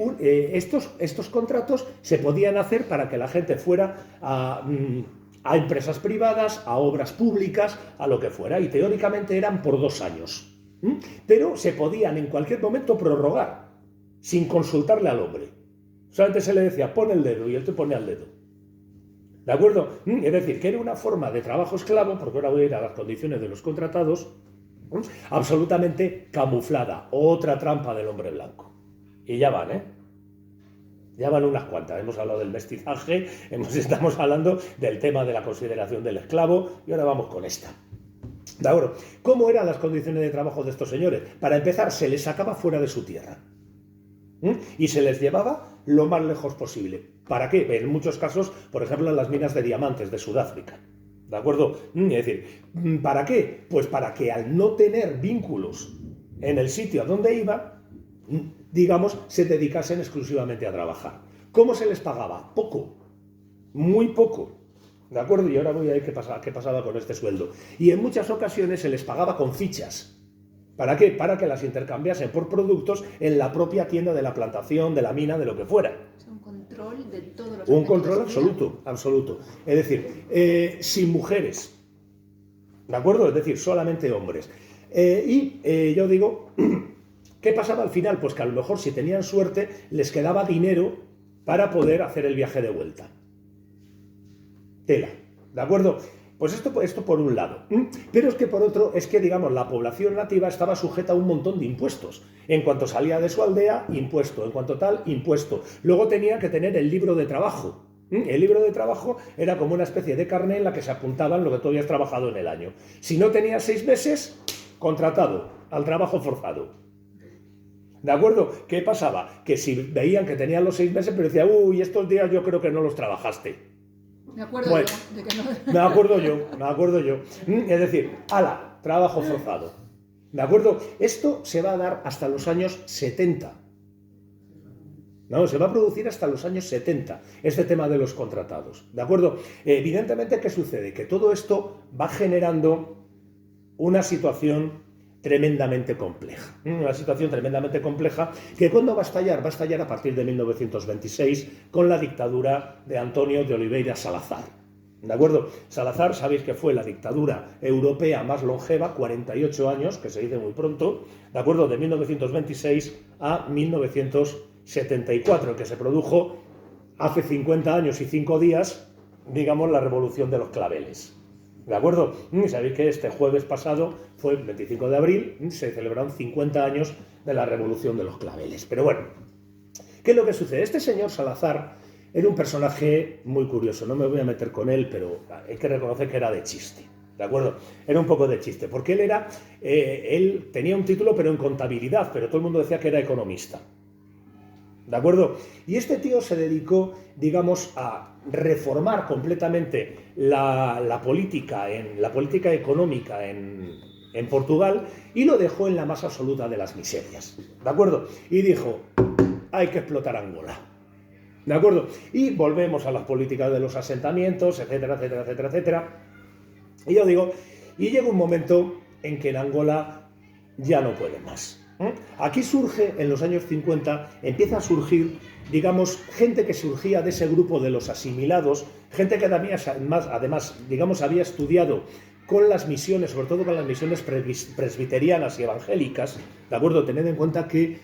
estos contratos se podían hacer para que la gente fuera a empresas privadas, a obras públicas, a lo que fuera, y teóricamente eran por 2 años. Pero se podían en cualquier momento prorrogar, sin consultarle al hombre. Solamente se le decía, pon el dedo, y él te pone al dedo. ¿De acuerdo? Es decir, que era una forma de trabajo esclavo, porque ahora voy a ir a las condiciones de los contratados, absolutamente camuflada. Otra trampa del hombre blanco. Y ya van, ¿eh? Ya van unas cuantas. Hemos hablado del mestizaje, estamos hablando del tema de la consideración del esclavo y ahora vamos con esta. ¿De acuerdo? ¿Cómo eran las condiciones de trabajo de estos señores? Para empezar, se les sacaba fuera de su tierra. Y se les llevaba lo más lejos posible. ¿Para qué? En muchos casos, por ejemplo, en las minas de diamantes de Sudáfrica. ¿De acuerdo? Es decir, ¿para qué? Pues para que al no tener vínculos en el sitio a donde iban, digamos, se dedicasen exclusivamente a trabajar. ¿Cómo se les pagaba? Poco, muy poco, ¿de acuerdo? Y ahora voy a ver qué pasaba con este sueldo. Y en muchas ocasiones se les pagaba con fichas. ¿Para qué? Para que las intercambiasen por productos en la propia tienda de la plantación, de la mina, de lo que fuera. Es un control de todos los... Un control absoluto, absoluto. Es decir, sin mujeres, ¿de acuerdo? Es decir, solamente hombres. Yo digo... ¿Qué pasaba al final? Pues que a lo mejor si tenían suerte les quedaba dinero para poder hacer el viaje de vuelta. Tela, ¿de acuerdo? Pues esto por un lado. Pero es que por otro, es que digamos, la población nativa estaba sujeta a un montón de impuestos. En cuanto salía de su aldea, impuesto. En cuanto tal, impuesto. Luego tenía que tener el libro de trabajo. El libro de trabajo era como una especie de carné en la que se apuntaban lo que tú habías trabajado en el año. Si no tenías 6 meses, contratado al trabajo forzado. ¿De acuerdo? ¿Qué pasaba? Que si veían que tenían los 6 meses, pero decían, uy, estos días yo creo que no los trabajaste. Me acuerdo bueno, yo de que no... me acuerdo yo. Es decir, trabajo forzado. ¿De acuerdo? Esto se va a dar hasta los años 70. No, se va a producir hasta los años 70, este tema de los contratados. ¿De acuerdo? Evidentemente, ¿qué sucede? Que todo esto va generando una situación tremendamente compleja. Una situación tremendamente compleja que ¿cuándo va a estallar? Va a estallar a partir de 1926 con la dictadura de Antonio de Oliveira Salazar. ¿De acuerdo? Salazar, sabéis que fue la dictadura europea más longeva, 48 años, que se dice muy pronto, ¿de acuerdo? De 1926 a 1974, que se produjo hace 50 años y 5 días, digamos, la revolución de los claveles. ¿De acuerdo? Sabéis que este jueves pasado fue el 25 de abril, se celebraron 50 años de la revolución de los claveles. Pero bueno, ¿qué es lo que sucede? Este señor Salazar era un personaje muy curioso, no me voy a meter con él, pero hay que reconocer que era de chiste. ¿De acuerdo? Era un poco de chiste, porque él tenía un título pero en contabilidad, pero todo el mundo decía que era economista. ¿De acuerdo? Y este tío se dedicó, digamos, a reformar completamente la política económica en Portugal y lo dejó en la más absoluta de las miserias. ¿De acuerdo? Y dijo, hay que explotar Angola. ¿De acuerdo? Y volvemos a las políticas de los asentamientos, etcétera, etcétera, etcétera, etcétera. Y yo digo, y llega un momento en que en Angola ya no puede más. Aquí surge, en los años 50, empieza a surgir, digamos, gente que surgía de ese grupo de los asimilados, gente que además, digamos, había estudiado con las misiones, sobre todo con las misiones presbiterianas y evangélicas, ¿de acuerdo? Tened en cuenta que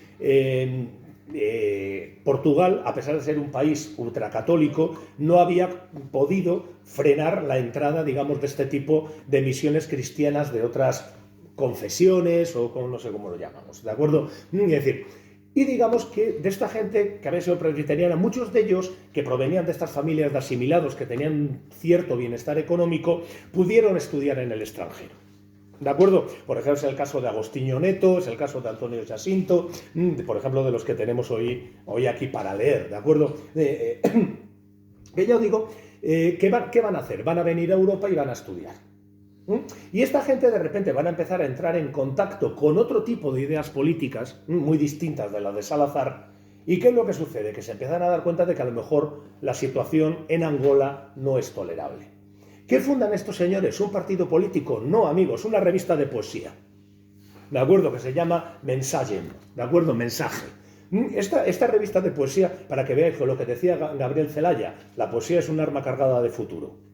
Portugal, a pesar de ser un país ultracatólico, no había podido frenar la entrada, digamos, de este tipo de misiones cristianas de otras confesiones o no sé cómo lo llamamos, ¿de acuerdo? Es decir, y digamos que de esta gente que había sido presbiteriana, muchos de ellos que provenían de estas familias de asimilados que tenían cierto bienestar económico, pudieron estudiar en el extranjero. ¿De acuerdo? Por ejemplo, es el caso de Agostinho Neto, es el caso de Antonio Jacinto, por ejemplo, de los que tenemos hoy aquí para leer, ¿de acuerdo? Que yo digo, ¿qué van a hacer? Van a venir a Europa y van a estudiar. Y esta gente de repente van a empezar a entrar en contacto con otro tipo de ideas políticas muy distintas de las de Salazar. ¿Y qué es lo que sucede? Que se empiezan a dar cuenta de que a lo mejor la situación en Angola no es tolerable. ¿Qué fundan estos señores? ¿Un partido político? No, amigos, una revista de poesía. ¿De acuerdo? Que se llama Mensagen. ¿De acuerdo? Mensaje. Esta revista de poesía, para que veáis con lo que decía Gabriel Celaya, la poesía es un arma cargada de futuro.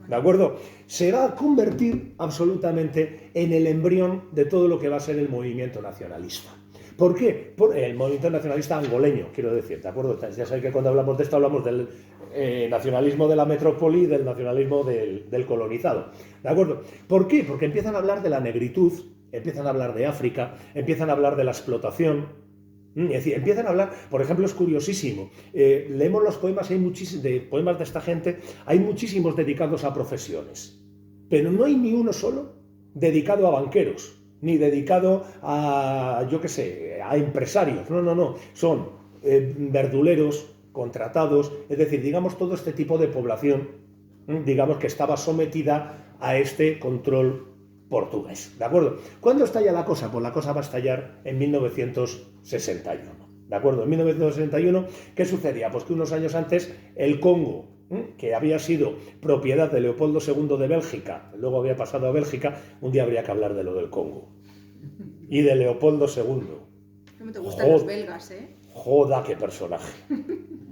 ¿De acuerdo? Se va a convertir absolutamente en el embrión de todo lo que va a ser el movimiento nacionalista. ¿Por qué? Por el movimiento nacionalista angoleño, quiero decir, ¿de acuerdo? Ya sabéis que cuando hablamos de esto hablamos del nacionalismo de la metrópoli y del nacionalismo del colonizado. ¿De acuerdo? ¿Por qué? Porque empiezan a hablar de la negritud, empiezan a hablar de África, empiezan a hablar de la explotación, Es decir, empiezan a hablar, por ejemplo, es curiosísimo, leemos los poemas, hay muchísimos de poemas de esta gente, hay muchísimos dedicados a profesiones, pero no hay ni uno solo dedicado a banqueros, ni dedicado a, yo qué sé, a empresarios, no, son verduleros, contratados, es decir, digamos, todo este tipo de población, digamos, que estaba sometida a este control portugués, ¿de acuerdo? ¿Cuándo estalla la cosa? Pues la cosa va a estallar en 1961, ¿de acuerdo? En 1961, ¿qué sucedía? Pues que unos años antes el Congo, que había sido propiedad de Leopoldo II de Bélgica, luego había pasado a Bélgica, un día habría que hablar de lo del Congo y de Leopoldo II. ¿Cómo te gustan los belgas, Joda, qué personaje.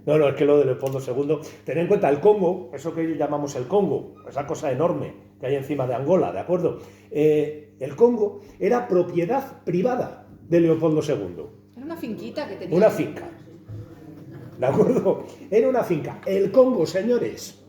No, es que lo de Leopoldo II, ten en cuenta el Congo, eso que llamamos el Congo, esa cosa enorme que hay encima de Angola, ¿de acuerdo? El Congo era propiedad privada de Leopoldo II. Era una finquita que tenía. Una finca, ¿de acuerdo? Era una finca. El Congo, señores,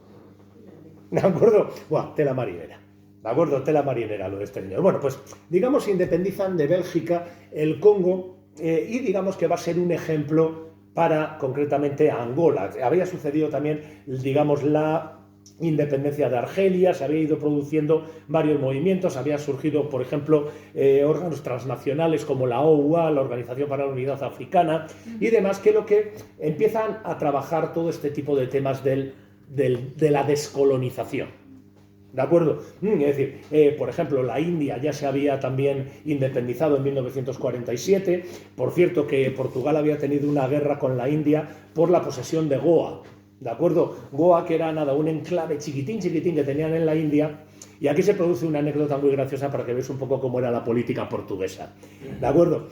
¿de acuerdo? Buah, tela marinera. ¿De acuerdo? Tela marinera lo de este señor. Bueno, pues digamos se independizan de Bélgica el Congo y digamos que va a ser un ejemplo para concretamente Angola. Había sucedido también, digamos, la independencia de Argelia, se había ido produciendo varios movimientos, había surgido, por ejemplo, órganos transnacionales como la OUA, la Organización para la Unidad Africana y demás, que lo que empiezan a trabajar todo este tipo de temas de la descolonización. ¿De acuerdo? Es decir, por ejemplo, la India ya se había también independizado en 1947. Por cierto, que Portugal había tenido una guerra con la India por la posesión de Goa. ¿De acuerdo? Goa, que era nada, un enclave chiquitín que tenían en la India. Y aquí se produce una anécdota muy graciosa para que veáis un poco cómo era la política portuguesa. ¿De acuerdo?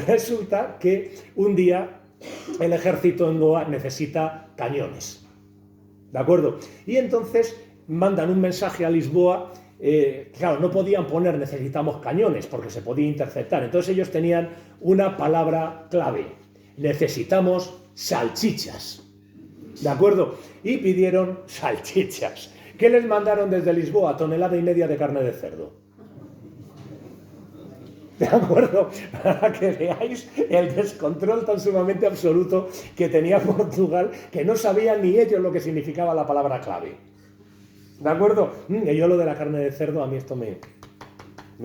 Resulta que un día el ejército en Goa necesita cañones. ¿De acuerdo? Y entonces mandan un mensaje a Lisboa, claro, no podían poner necesitamos cañones porque se podía interceptar, entonces ellos tenían una palabra clave, necesitamos salchichas, ¿de acuerdo? Y pidieron salchichas. ¿Qué les mandaron desde Lisboa? 1,5 toneladas de carne de cerdo. ¿De acuerdo? Para que veáis el descontrol tan sumamente absoluto que tenía Portugal, que no sabían ni ellos lo que significaba la palabra clave. ¿De acuerdo? Yo lo de la carne de cerdo, a mí esto me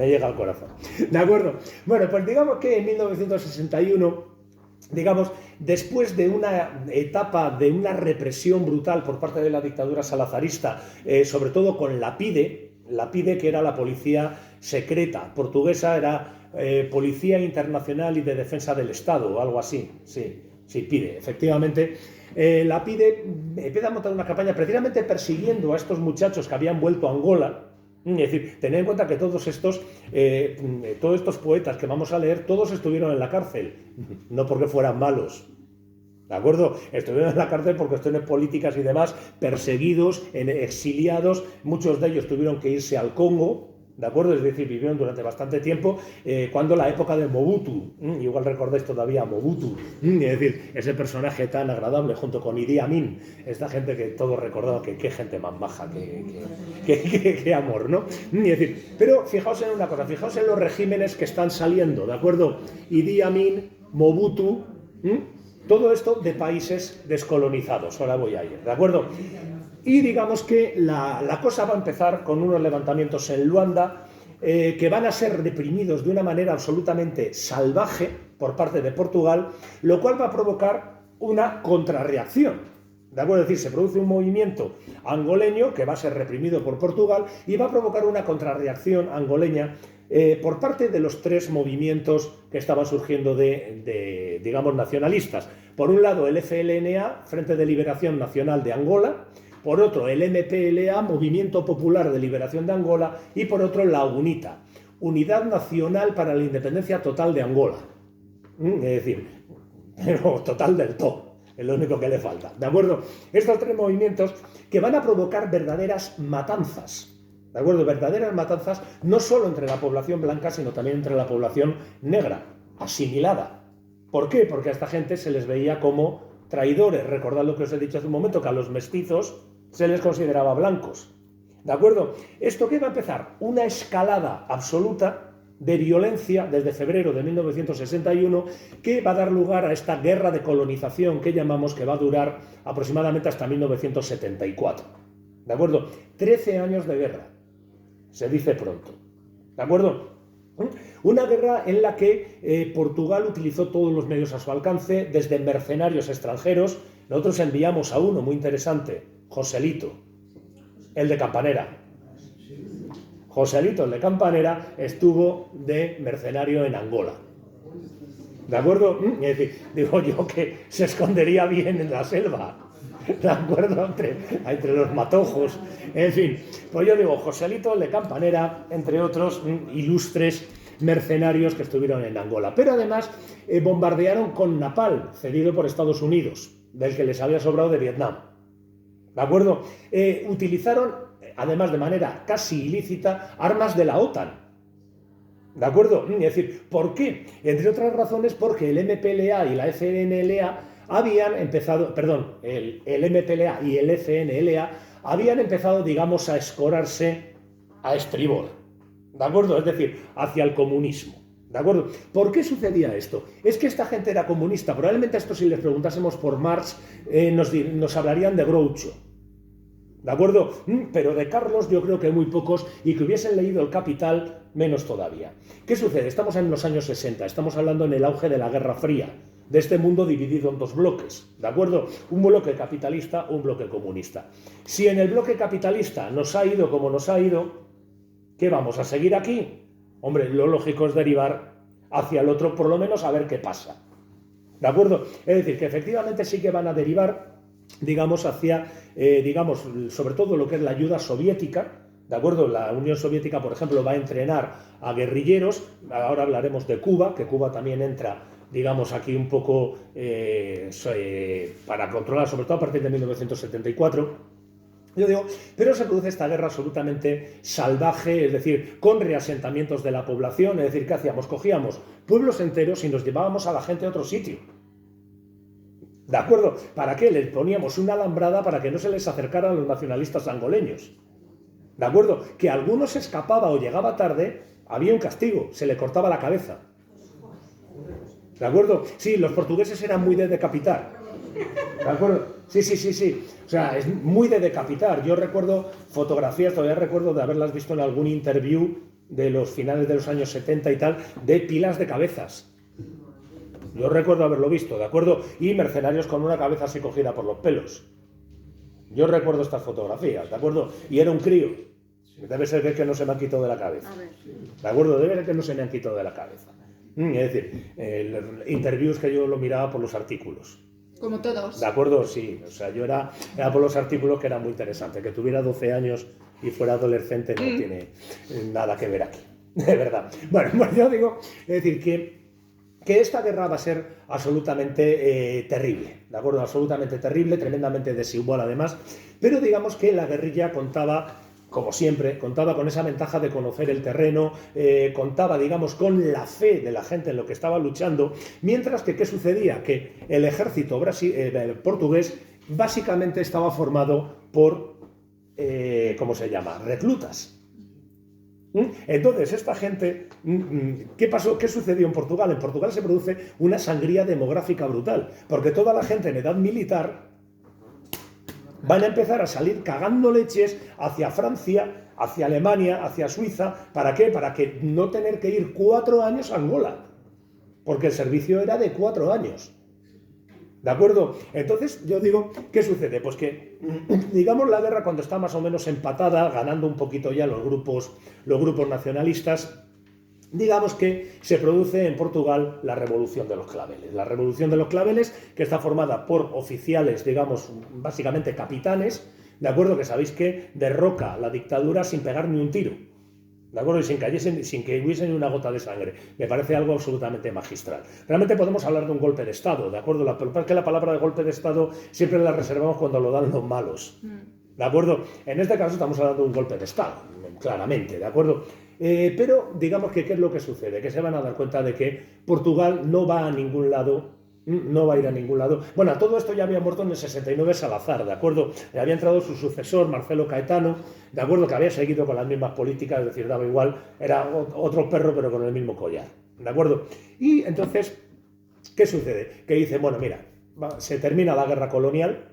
llega al corazón. ¿De acuerdo? Bueno, pues digamos que en 1961, digamos, después de una etapa de una represión brutal por parte de la dictadura salazarista, sobre todo con la PIDE, que era la policía secreta portuguesa, era Policía Internacional y de Defensa del Estado, o algo así, sí, PIDE, efectivamente. La PIDE empieza a montar una campaña precisamente persiguiendo a estos muchachos que habían vuelto a Angola. Es decir, tened en cuenta que todos estos poetas que vamos a leer, todos estuvieron en la cárcel, no porque fueran malos. ¿De acuerdo? Estuvieron en la cárcel por cuestiones políticas y demás, perseguidos, exiliados, muchos de ellos tuvieron que irse al Congo. ¿De acuerdo? Es decir, vivieron durante bastante tiempo cuando la época de Mobutu, igual recordáis todavía a Mobutu, es decir, ese personaje tan agradable junto con Idi Amin, esta gente que todos recordamos que qué gente más baja, qué amor, ¿no? Es decir, pero fijaos en una cosa, fijaos en los regímenes que están saliendo, ¿de acuerdo? Idi Amin, Mobutu, todo esto de países descolonizados, ahora voy a ir, ¿de acuerdo? Y digamos que la cosa va a empezar con unos levantamientos en Luanda que van a ser reprimidos de una manera absolutamente salvaje por parte de Portugal, lo cual va a provocar una contrarreacción. ¿De acuerdo? Es decir, se produce un movimiento angoleño que va a ser reprimido por Portugal y va a provocar una contrarreacción angoleña por parte de los tres movimientos que estaban surgiendo digamos, nacionalistas. Por un lado, el FLNA, Frente de Liberación Nacional de Angola. Por otro, el MPLA, Movimiento Popular de Liberación de Angola, y por otro, la UNITA, Unidad Nacional para la Independencia Total de Angola. Es decir, pero total del todo, es lo único que le falta, ¿de acuerdo? Estos tres movimientos que van a provocar verdaderas matanzas, ¿de acuerdo? Verdaderas matanzas no solo entre la población blanca, sino también entre la población negra, asimilada. ¿Por qué? Porque a esta gente se les veía como traidores. Recordad lo que os he dicho hace un momento, que a los mestizos se les consideraba blancos. ¿De acuerdo? ¿Esto qué va a empezar? Una escalada absoluta de violencia desde febrero de 1961 que va a dar lugar a esta guerra de colonización que llamamos, que va a durar aproximadamente hasta 1974. ¿De acuerdo? 13 años de guerra. Se dice pronto. ¿De acuerdo? Una guerra en la que Portugal utilizó todos los medios a su alcance, desde mercenarios extranjeros. Nosotros enviamos a uno muy interesante, Joselito, el de Campanera. Joselito, el de Campanera, estuvo de mercenario en Angola. ¿De acuerdo? Es decir, digo yo que se escondería bien en la selva. ¿De acuerdo? Entre los matojos. En fin, pues yo digo, Joselito, el de Campanera, entre otros ilustres mercenarios que estuvieron en Angola. Pero además bombardearon con napalm, cedido por Estados Unidos, del que les había sobrado de Vietnam. ¿De acuerdo? Utilizaron, además de manera casi ilícita, armas de la OTAN. ¿De acuerdo? Es decir, ¿por qué? Entre otras razones porque el MPLA y la FNLA habían empezado, el MPLA y el FNLA habían empezado, digamos, a escorarse a estribor. ¿De acuerdo? Es decir, hacia el comunismo. ¿De acuerdo? ¿Por qué sucedía esto? Es que esta gente era comunista. Probablemente esto, si les preguntásemos por Marx, nos hablarían de Groucho. ¿De acuerdo? Pero de Carlos yo creo que muy pocos, y que hubiesen leído El Capital, menos todavía. ¿Qué sucede? Estamos en los años 60, estamos hablando en el auge de la Guerra Fría, de este mundo dividido en dos bloques, ¿de acuerdo? Un bloque capitalista, un bloque comunista. Si en el bloque capitalista nos ha ido como nos ha ido, ¿qué vamos a seguir aquí? Hombre, lo lógico es derivar hacia el otro, por lo menos a ver qué pasa. ¿De acuerdo? Es decir, que efectivamente sí que van a derivar, digamos, hacia, sobre todo lo que es la ayuda soviética. ¿De acuerdo? La Unión Soviética, por ejemplo, va a entrenar a guerrilleros. Ahora hablaremos de Cuba, que Cuba también entra, digamos, aquí un poco para controlar, sobre todo a partir de 1974. Yo digo, pero se produce esta guerra absolutamente salvaje, es decir, con reasentamientos de la población. Es decir, ¿qué hacíamos? Cogíamos pueblos enteros y nos llevábamos a la gente a otro sitio. ¿De acuerdo? ¿Para qué? Les poníamos una alambrada para que no se les acercaran a los nacionalistas angoleños. ¿De acuerdo? Que alguno se escapaba o llegaba tarde, había un castigo, se le cortaba la cabeza. ¿De acuerdo? Sí, los portugueses eran muy de decapitar. ¿De acuerdo? Sí. O sea, es muy de decapitar. Yo recuerdo fotografías, todavía recuerdo de haberlas visto en algún interview de los finales de los años 70 y tal, de pilas de cabezas. Yo recuerdo haberlo visto, ¿de acuerdo? Y mercenarios con una cabeza así cogida por los pelos. Yo recuerdo estas fotografías, ¿de acuerdo? Y era un crío. Debe ser que no se me han quitado de la cabeza. ¿De acuerdo? Debe ser que no se me han quitado de la cabeza. Es decir, interviews que yo lo miraba por los artículos. Como todos. ¿De acuerdo? Sí. O sea, yo era por los artículos, que era muy interesante. Que tuviera 12 años y fuera adolescente no tiene nada que ver aquí. De verdad. Bueno, yo digo, es decir, que esta guerra va a ser absolutamente terrible, ¿de acuerdo? Absolutamente terrible, tremendamente desigual además, pero digamos que la guerrilla contaba, como siempre, contaba con esa ventaja de conocer el terreno, contaba, digamos, con la fe de la gente en lo que estaba luchando, mientras que, ¿qué sucedía? Que el ejército portugués básicamente estaba formado por, ¿cómo se llama?, reclutas. Entonces, esta gente, ¿qué pasó? ¿Qué sucedió en Portugal? En Portugal se produce una sangría demográfica brutal, porque toda la gente en edad militar van a empezar a salir cagando leches hacia Francia, hacia Alemania, hacia Suiza. ¿Para qué? Para que no tener que ir 4 años a Angola, porque el servicio era de 4 años. ¿De acuerdo? Entonces, yo digo, ¿qué sucede? Pues que, digamos, la guerra, cuando está más o menos empatada, ganando un poquito ya los grupos nacionalistas, digamos que se produce en Portugal la Revolución de los Claveles. La Revolución de los Claveles, que está formada por oficiales, digamos, básicamente capitanes, ¿de acuerdo? Que sabéis que derroca la dictadura sin pegar ni un tiro. ¿De acuerdo? Y sin que hubiese ni una gota de sangre. Me parece algo absolutamente magistral. Realmente podemos hablar de un golpe de Estado, ¿de acuerdo? Porque la palabra de golpe de Estado siempre la reservamos cuando lo dan los malos. ¿De acuerdo? En este caso estamos hablando de un golpe de Estado, claramente, ¿de acuerdo? Pero digamos que ¿qué es lo que sucede? Que se van a dar cuenta de que Portugal no va a ningún lado No va a ir a ningún lado. Bueno, a todo esto ya había muerto en el 69 Salazar, ¿de acuerdo? Había entrado su sucesor, Marcelo Caetano, ¿de acuerdo? Que había seguido con las mismas políticas, es decir, daba igual, era otro perro pero con el mismo collar, ¿de acuerdo? Y entonces, ¿qué sucede? Que dice, bueno, mira, se termina la guerra colonial,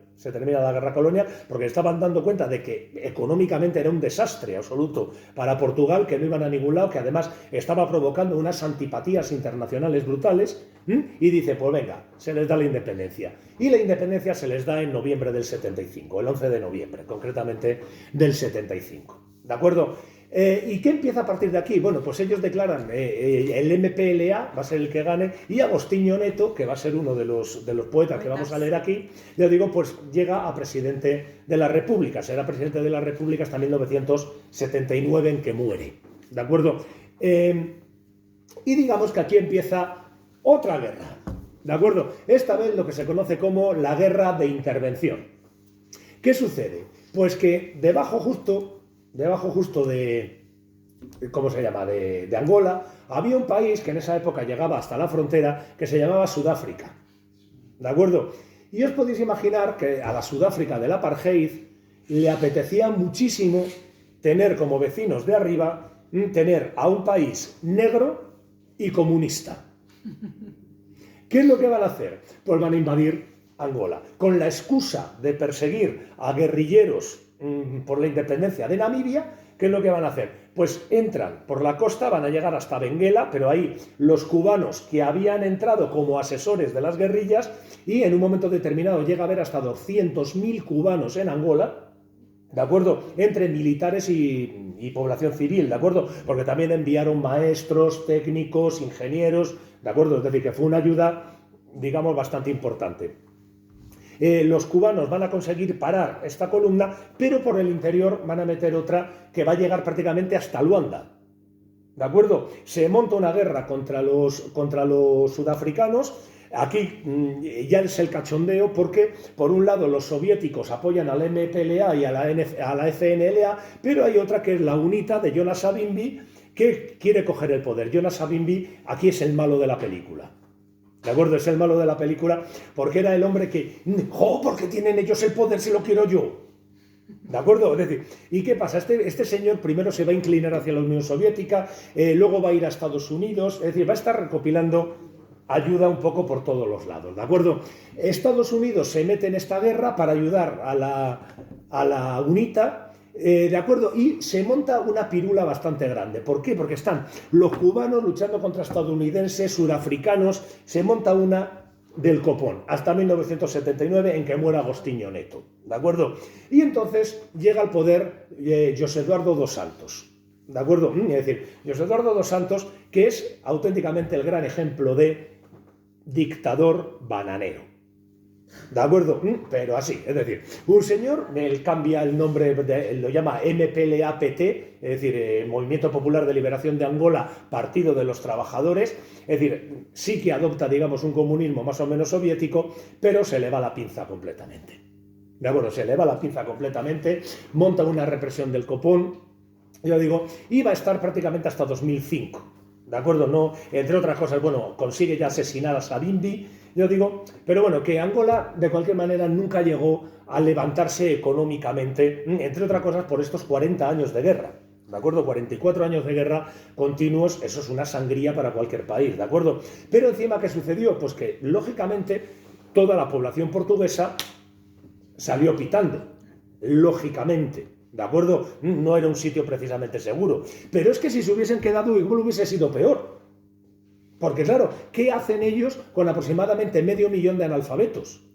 porque estaban dando cuenta de que económicamente era un desastre absoluto para Portugal, que no iban a ningún lado, que además estaba provocando unas antipatías internacionales brutales, y dice, pues venga, se les da la independencia. Y la independencia se les da en noviembre del 75, el 11 de noviembre, concretamente del 75. ¿De acuerdo? ¿Y qué empieza a partir de aquí? Bueno, pues ellos declaran el MPLA, va a ser el que gane, y Agostinho Neto, que va a ser uno de los poetas que vamos a leer aquí, ya digo, pues llega a presidente de la República. Será presidente de la República hasta 1979, en que muere. ¿De acuerdo? Y digamos que aquí empieza otra guerra. ¿De acuerdo? Esta vez lo que se conoce como la guerra de intervención. ¿Qué sucede? Pues que debajo justo de, ¿cómo se llama?, de Angola, había un país que en esa época llegaba hasta la frontera, que se llamaba Sudáfrica, ¿de acuerdo? Y os podéis imaginar que a la Sudáfrica del apartheid le apetecía muchísimo tener como vecinos de arriba, tener a un país negro y comunista. ¿Qué es lo que van a hacer? Pues van a invadir Angola, con la excusa de perseguir a guerrilleros por la independencia de Namibia. ¿Qué es lo que van a hacer? Pues entran por la costa, van a llegar hasta Benguela, pero ahí los cubanos que habían entrado como asesores de las guerrillas, y en un momento determinado llega a haber hasta 200.000 cubanos en Angola, ¿de acuerdo? Entre militares y población civil, ¿de acuerdo? Porque también enviaron maestros, técnicos, ingenieros, ¿de acuerdo? Es decir, que fue una ayuda, digamos, bastante importante. Los cubanos van a conseguir parar esta columna, pero por el interior van a meter otra que va a llegar prácticamente hasta Luanda. ¿De acuerdo? Se monta una guerra contra los sudafricanos. Aquí ya es el cachondeo, porque por un lado los soviéticos apoyan al MPLA y a la FNLA, pero hay otra que es la UNITA de Jonas Savimbi, que quiere coger el poder. Jonas Savimbi aquí es el malo de la película. ¿De acuerdo? Es el malo de la película porque era el hombre que, ¿por qué tienen ellos el poder si lo quiero yo? ¿De acuerdo? Es decir, ¿y qué pasa? Este señor primero se va a inclinar hacia la Unión Soviética, luego va a ir a Estados Unidos, es decir, va a estar recopilando ayuda un poco por todos los lados, ¿de acuerdo? Estados Unidos se mete en esta guerra para ayudar a la UNITA, ¿de acuerdo? Y se monta una pirula bastante grande. ¿Por qué? Porque están los cubanos luchando contra estadounidenses, surafricanos, se monta una del copón, hasta 1979, en que muera Agostinho Neto, ¿de acuerdo? Y entonces llega al poder José Eduardo dos Santos, ¿de acuerdo? Es decir, José Eduardo dos Santos, que es auténticamente el gran ejemplo de dictador bananero. ¿De acuerdo? Pero así, es decir, un señor, él cambia el nombre, lo llama MPLA-PT, es decir, Movimiento Popular de Liberación de Angola, Partido de los Trabajadores, es decir, sí que adopta, digamos, un comunismo más o menos soviético, pero se le va la pinza completamente. ¿De acuerdo? Se le va la pinza completamente, monta una represión del copón, yo digo, y va a estar prácticamente hasta 2005. ¿De acuerdo? No, entre otras cosas, bueno, consigue ya asesinar a Savimbi, yo digo, pero bueno, que Angola de cualquier manera nunca llegó a levantarse económicamente, entre otras cosas por estos 40 años de guerra, ¿de acuerdo? 44 años de guerra continuos, eso es una sangría para cualquier país, ¿de acuerdo? Pero encima, ¿qué sucedió? Pues que, lógicamente, toda la población portuguesa salió pitando, lógicamente. ¿De acuerdo? No era un sitio precisamente seguro. Pero es que si se hubiesen quedado igual hubiese sido peor. Porque claro, ¿qué hacen ellos con aproximadamente 500.000 de analfabetos?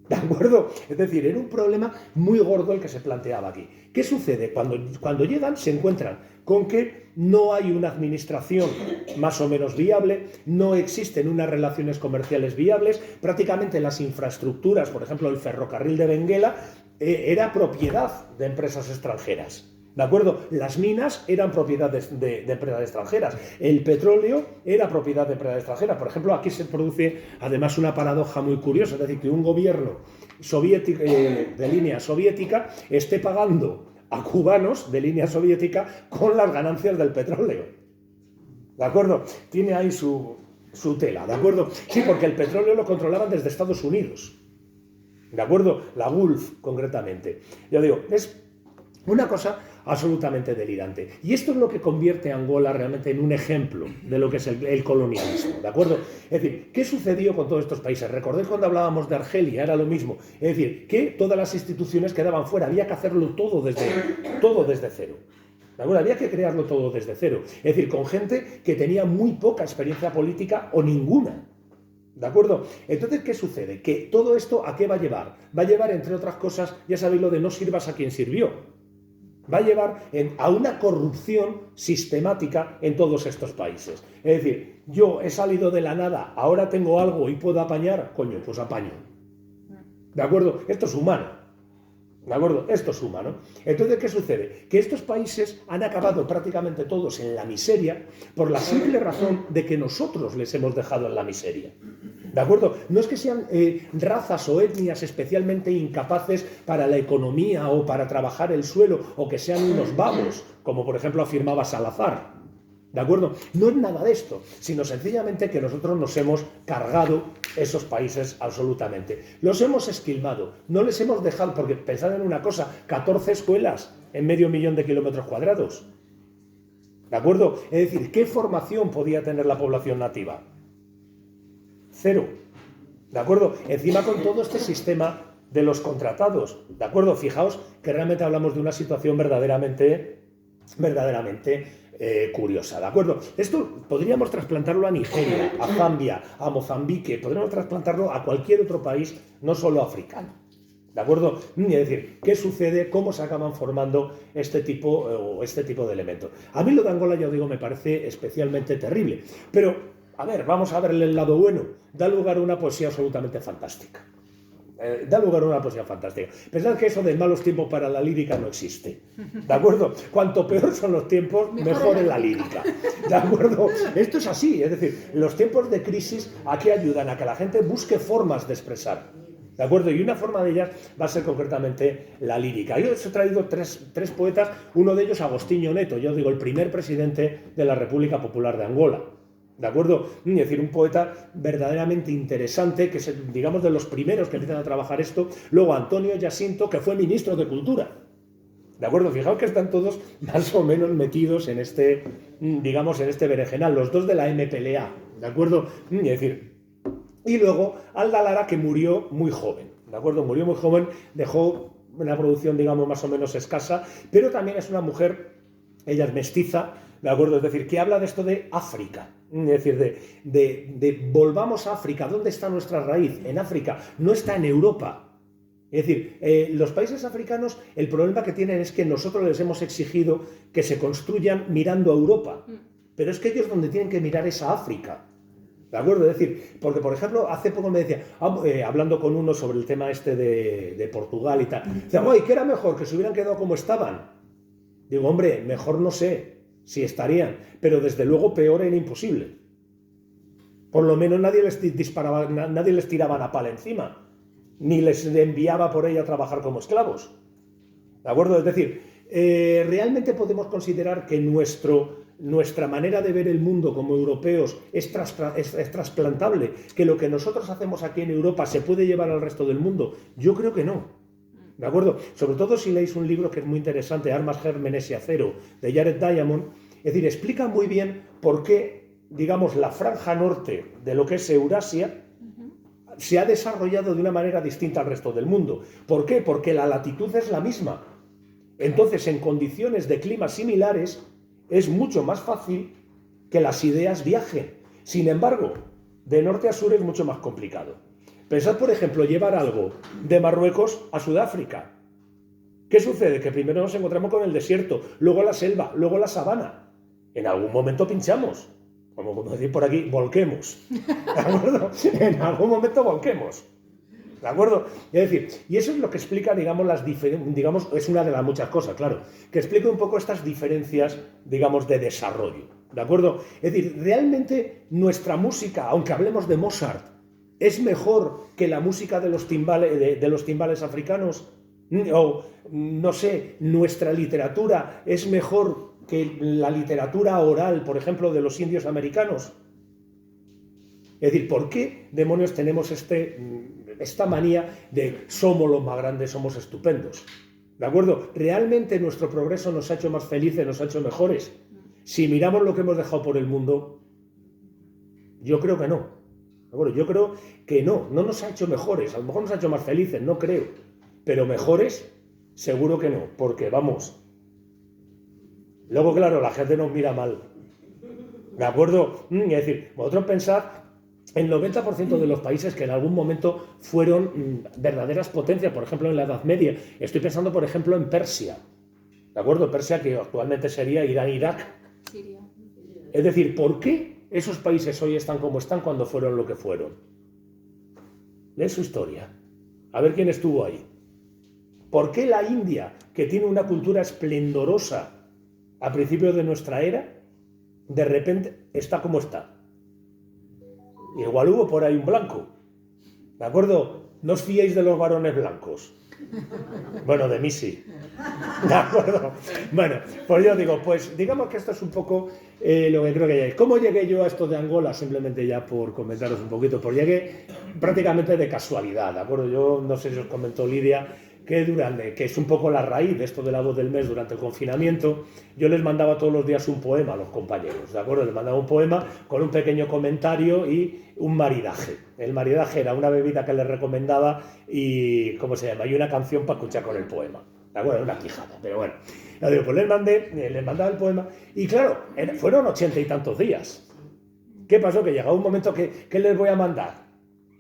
¿De acuerdo? Es decir, era un problema muy gordo el que se planteaba aquí. ¿Qué sucede? Cuando llegan se encuentran con que no hay una administración más o menos viable, no existen unas relaciones comerciales viables, prácticamente las infraestructuras, por ejemplo el ferrocarril de Benguela, era propiedad de empresas extranjeras. ¿De acuerdo? Las minas eran propiedad de empresas extranjeras. El petróleo era propiedad de empresas extranjeras. Por ejemplo, aquí se produce además una paradoja muy curiosa, es decir, que un gobierno soviético, de línea soviética esté pagando a cubanos de línea soviética con las ganancias del petróleo. ¿De acuerdo? Tiene ahí su su tela, ¿de acuerdo? Sí, porque el petróleo lo controlaban desde Estados Unidos, ¿de acuerdo? La Gulf, concretamente. Yo digo, es una cosa absolutamente delirante. Y esto es lo que convierte a Angola realmente en un ejemplo de lo que es el colonialismo, ¿de acuerdo? Es decir, ¿qué sucedió con todos estos países? Recordé cuando hablábamos de Argelia, era lo mismo. Es decir, que todas las instituciones quedaban fuera, había que hacerlo todo desde cero. ¿De acuerdo? Había que crearlo todo desde cero. Es decir, con gente que tenía muy poca experiencia política o ninguna. ¿De acuerdo? Entonces, ¿qué sucede? Que todo esto, ¿a qué va a llevar? Va a llevar, entre otras cosas, ya sabéis lo de no sirvas a quien sirvió. Va a llevar a una corrupción sistemática en todos estos países. Es decir, yo he salido de la nada, ahora tengo algo y puedo apañar, coño, pues apaño. ¿De acuerdo? Esto es humano. ¿De acuerdo? Esto es humano. Entonces, ¿qué sucede? Que estos países han acabado prácticamente todos en la miseria por la simple razón de que nosotros les hemos dejado en la miseria. ¿De acuerdo? No es que sean razas o etnias especialmente incapaces para la economía o para trabajar el suelo o que sean unos vagos, como por ejemplo afirmaba Salazar. ¿De acuerdo? No es nada de esto, sino sencillamente que nosotros nos hemos cargado esos países absolutamente. Los hemos esquilmado, no les hemos dejado, porque pensad en una cosa, 14 escuelas en medio millón de kilómetros cuadrados. ¿De acuerdo? Es decir, ¿qué formación podía tener la población nativa? Cero. ¿De acuerdo? Encima con todo este sistema de los contratados. ¿De acuerdo? Fijaos que realmente hablamos de una situación verdaderamente curiosa, ¿de acuerdo? Esto podríamos trasplantarlo a Nigeria, a Zambia, a Mozambique, podríamos trasplantarlo a cualquier otro país, no solo africano, ¿de acuerdo? Es decir, ¿qué sucede? ¿Cómo se acaban formando este tipo de elementos? A mí lo de Angola, ya os digo, me parece especialmente terrible, pero, a ver, vamos a verle el lado bueno, da lugar a una poesía absolutamente fantástica. Da lugar a una poesía fantástica. Pensad que eso de malos tiempos para la lírica no existe. ¿De acuerdo? Cuanto peor son los tiempos, mejor es la lírica. ¿De acuerdo? Esto es así. Es decir, los tiempos de crisis, ¿a qué ayudan? A que la gente busque formas de expresar. ¿De acuerdo? Y una forma de ellas va a ser concretamente la lírica. Yo os he traído tres poetas, uno de ellos Agostinho Neto, yo digo, el primer presidente de la República Popular de Angola. ¿De acuerdo? Es decir, un poeta verdaderamente interesante, que es, digamos, de los primeros que empiezan a trabajar esto. Luego Antonio Jacinto, que fue ministro de Cultura. ¿De acuerdo? Fijaos que están todos más o menos metidos en este, digamos, en este berenjenal. Los dos de la MPLA. ¿De acuerdo? Es decir, y luego Alda Lara, que murió muy joven. ¿De acuerdo? Murió muy joven, dejó una producción, digamos, más o menos escasa, pero también es una mujer, ella es mestiza, ¿de acuerdo? Es decir, que habla de esto de África. Es decir, de volvamos a África. ¿Dónde está nuestra raíz? En África, no está en Europa. Es decir, los países africanos, el problema que tienen es que nosotros les hemos exigido que se construyan mirando a Europa. Pero es que ellos donde tienen que mirar es a África. ¿De acuerdo? Es decir, porque por ejemplo, hace poco me decía, hablando con uno sobre el tema este de Portugal y tal, decía, oye, ¿qué era mejor? ¿Que se hubieran quedado como estaban? Digo, hombre, mejor no sé si estarían, pero desde luego peor era imposible. Por lo menos nadie les disparaba, nadie les tiraba una pala encima, ni les enviaba por ella a trabajar como esclavos. ¿De acuerdo? Es decir, realmente podemos considerar que nuestra manera de ver el mundo como europeos es trasplantable, que lo que nosotros hacemos aquí en Europa se puede llevar al resto del mundo. Yo creo que no. ¿De acuerdo? Sobre todo si leéis un libro que es muy interesante, Armas, Gérmenes y Acero, de Jared Diamond. Es decir, explica muy bien por qué, digamos, la franja norte de lo que es Eurasia se ha desarrollado de una manera distinta al resto del mundo. ¿Por qué? Porque la latitud es la misma. Entonces, en condiciones de climas similares, es mucho más fácil que las ideas viajen. Sin embargo, de norte a sur es mucho más complicado. Pensad, por ejemplo, llevar algo de Marruecos a Sudáfrica. ¿Qué sucede? Que primero nos encontramos con el desierto, luego la selva, luego la sabana. En algún momento pinchamos. Como decir por aquí, volquemos. ¿De acuerdo? En algún momento volquemos. ¿De acuerdo? Es decir, y eso es lo que explica, digamos, digamos, es una de las muchas cosas, claro, que explica un poco estas diferencias, digamos, de desarrollo. ¿De acuerdo? Es decir, realmente nuestra música, aunque hablemos de Mozart, ¿es mejor que la música de los timbales africanos? O, no sé, nuestra literatura es mejor que la literatura oral, por ejemplo, de los indios americanos. Es decir, ¿por qué demonios tenemos esta manía de somos los más grandes, somos estupendos? ¿De acuerdo? ¿Realmente nuestro progreso nos ha hecho más felices, nos ha hecho mejores? Si miramos lo que hemos dejado por el mundo, yo creo que no. ¿De acuerdo? Yo creo que no nos ha hecho mejores. A lo mejor nos ha hecho más felices, no creo. Pero mejores, seguro que no, porque vamos. Luego, claro, la gente nos mira mal. ¿De acuerdo? Es decir, vosotros pensad el 90% de los países que en algún momento fueron verdaderas potencias, por ejemplo en la Edad Media. Estoy pensando, por ejemplo, en Persia. ¿De acuerdo? Persia, que actualmente sería Irán, Irak. Siria. Es decir, ¿por qué esos países hoy están como están cuando fueron lo que fueron? Lee su historia. A ver quién estuvo ahí. ¿Por qué la India, que tiene una cultura esplendorosa a principios de nuestra era, de repente está como está? Igual hubo por ahí un blanco. ¿De acuerdo? No os fiéis de los varones blancos. Bueno, de mí sí. ¿De acuerdo? Bueno, pues yo digo, pues digamos que esto es un poco lo que creo que hay. ¿Cómo llegué yo a esto de Angola? Simplemente ya por comentaros un poquito. Pues llegué prácticamente de casualidad, ¿de acuerdo? Yo no sé si os comentó Lidia que es un poco la raíz de esto de la voz del mes durante el confinamiento. Yo les mandaba todos los días un poema a los compañeros, ¿de acuerdo? Les mandaba un poema con un pequeño comentario y un maridaje. El maridaje era una bebida que les recomendaba y, ¿cómo se llama? Y una canción para escuchar con el poema. ¿De acuerdo? Una quijada, pero bueno. Yo digo, pues les mandaba el poema y claro, fueron 80 y tantos días. ¿Qué pasó? Que llegaba un momento que les voy a mandar.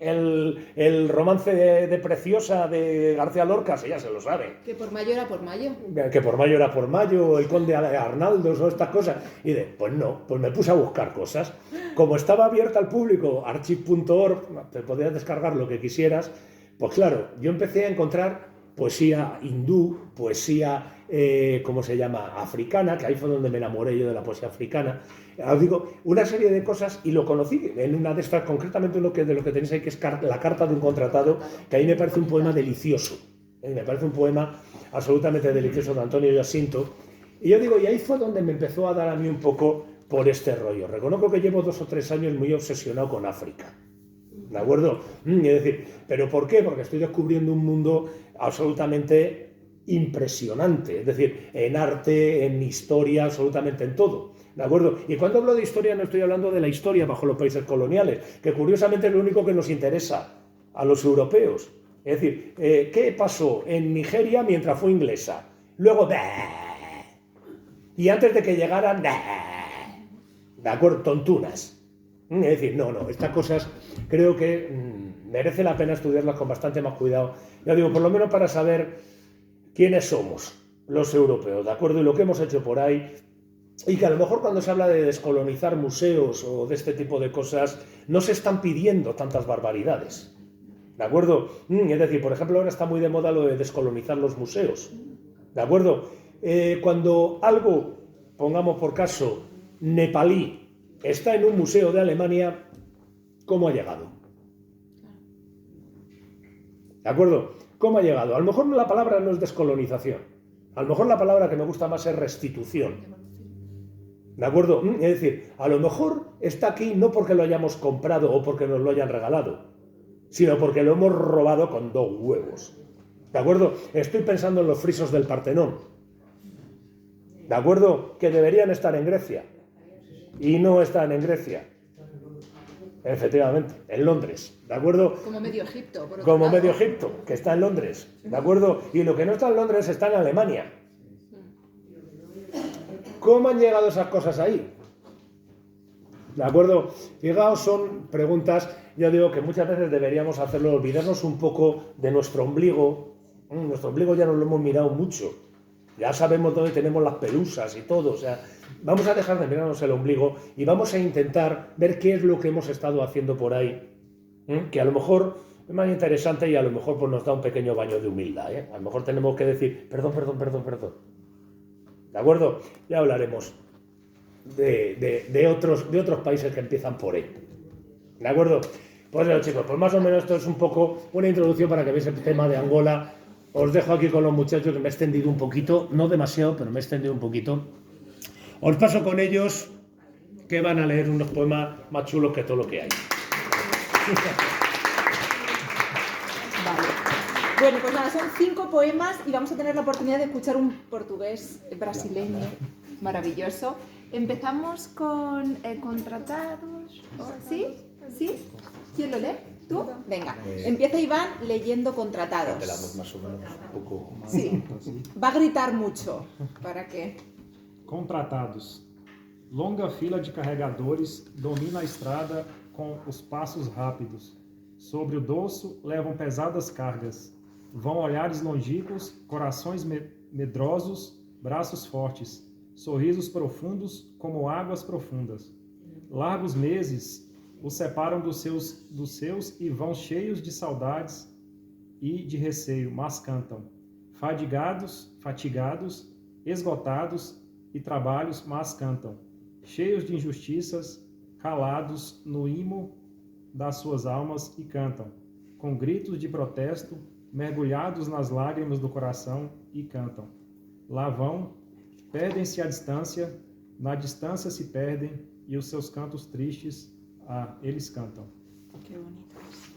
El romance de Preciosa de García Lorca, si ya se lo sabe. Que por mayo era por mayo. Que por mayo era por mayo, el conde Arnaldos o estas cosas. Y pues no, pues me puse a buscar cosas. Como estaba abierta al público, archive.org, te podías descargar lo que quisieras. Pues claro, yo empecé a encontrar poesía hindú, poesía, ¿cómo se llama?, africana, que ahí fue donde me enamoré yo de la poesía africana. Os digo, una serie de cosas, y lo conocí en una de estas, concretamente de lo que tenéis ahí, que es la carta de un contratado, que a mí me parece un poema delicioso. Me parece un poema absolutamente delicioso de Antonio Jacinto. Y yo digo, y ahí fue donde me empezó a dar a mí un poco por este rollo. Reconozco que llevo 2 o 3 años muy obsesionado con África. ¿De acuerdo? Es decir, ¿pero por qué? Porque estoy descubriendo un mundo absolutamente impresionante. Es decir, en arte, en historia, absolutamente en todo. ¿De acuerdo? Y cuando hablo de historia no estoy hablando de la historia bajo los países coloniales, que curiosamente es lo único que nos interesa a los europeos. Es decir, ¿qué pasó en Nigeria mientras fue inglesa? Luego, y antes de que llegaran, ¿de acuerdo? Tontunas. Es decir, no, estas cosas creo que merece la pena estudiarlas con bastante más cuidado. Ya digo, por lo menos para saber quiénes somos los europeos, ¿de acuerdo? Y lo que hemos hecho por ahí. Y que a lo mejor cuando se habla de descolonizar museos o de este tipo de cosas, no se están pidiendo tantas barbaridades. ¿De acuerdo? Es decir, por ejemplo, ahora está muy de moda lo de descolonizar los museos. ¿De acuerdo? Cuando algo, pongamos por caso, nepalí, está en un museo de Alemania, ¿cómo ha llegado? ¿De acuerdo? ¿Cómo ha llegado? A lo mejor la palabra no es descolonización. A lo mejor la palabra que me gusta más es restitución. ¿De acuerdo? Es decir, a lo mejor está aquí no porque lo hayamos comprado o porque nos lo hayan regalado, sino porque lo hemos robado con 2 huevos. ¿De acuerdo? Estoy pensando en los frisos del Partenón. ¿De acuerdo? Que deberían estar en Grecia. Y no están en Grecia. Efectivamente, en Londres. ¿De acuerdo? Como medio Egipto. Por otro Como lado. medio Egipto, que está en Londres. ¿De acuerdo? Y lo que no está en Londres está en Alemania. ¿Cómo han llegado esas cosas ahí? ¿De acuerdo? Fijaos, son preguntas, yo digo que muchas veces deberíamos hacerlo, olvidarnos un poco de nuestro ombligo. Nuestro ombligo ya nos lo hemos mirado mucho. Ya sabemos dónde tenemos las pelusas y todo. O sea, vamos a dejar de mirarnos el ombligo y vamos a intentar ver qué es lo que hemos estado haciendo por ahí. Que a lo mejor es más interesante y a lo mejor pues, nos da un pequeño baño de humildad. A lo mejor tenemos que decir, perdón. ¿De acuerdo? Ya hablaremos de otros países que empiezan por E. ¿De acuerdo? Pues bueno, chicos, pues más o menos esto es un poco una introducción para que veáis el tema de Angola. Os dejo aquí con los muchachos que me he extendido un poquito, no demasiado, pero me he extendido un poquito. Os paso con ellos que van a leer unos poemas más chulos que todo lo que hay. Vale. Bueno, pues nada, son 5 poemas y vamos a tener la oportunidad de escuchar un portugués brasileño maravilloso. Empezamos con Contratados. ¿Sí? ¿Sí? ¿Quién lo lee? ¿Tú? Venga. Empieza Iván leyendo Contratados. Más o menos un poco. Sí. Va a gritar mucho. ¿Para qué? Contratados. Longa fila de carregadores domina a estrada com os passos rápidos. Sobre o dorso levam pesadas cargas. Vão olhares longínquos, corações medrosos, braços fortes, sorrisos profundos como águas profundas. Largos meses os separam dos seus e vão cheios de saudades e de receio, mas cantam. Fatigados, esgotados e trabalhos, mas cantam. Cheios de injustiças, calados no imo das suas almas e cantam. Com gritos de protesto, mergulhados nas lágrimas do coração e cantam. Lá vão, perdem-se à distância, na distância se perdem e os seus cantos tristes, eles cantam. Qué bonitos.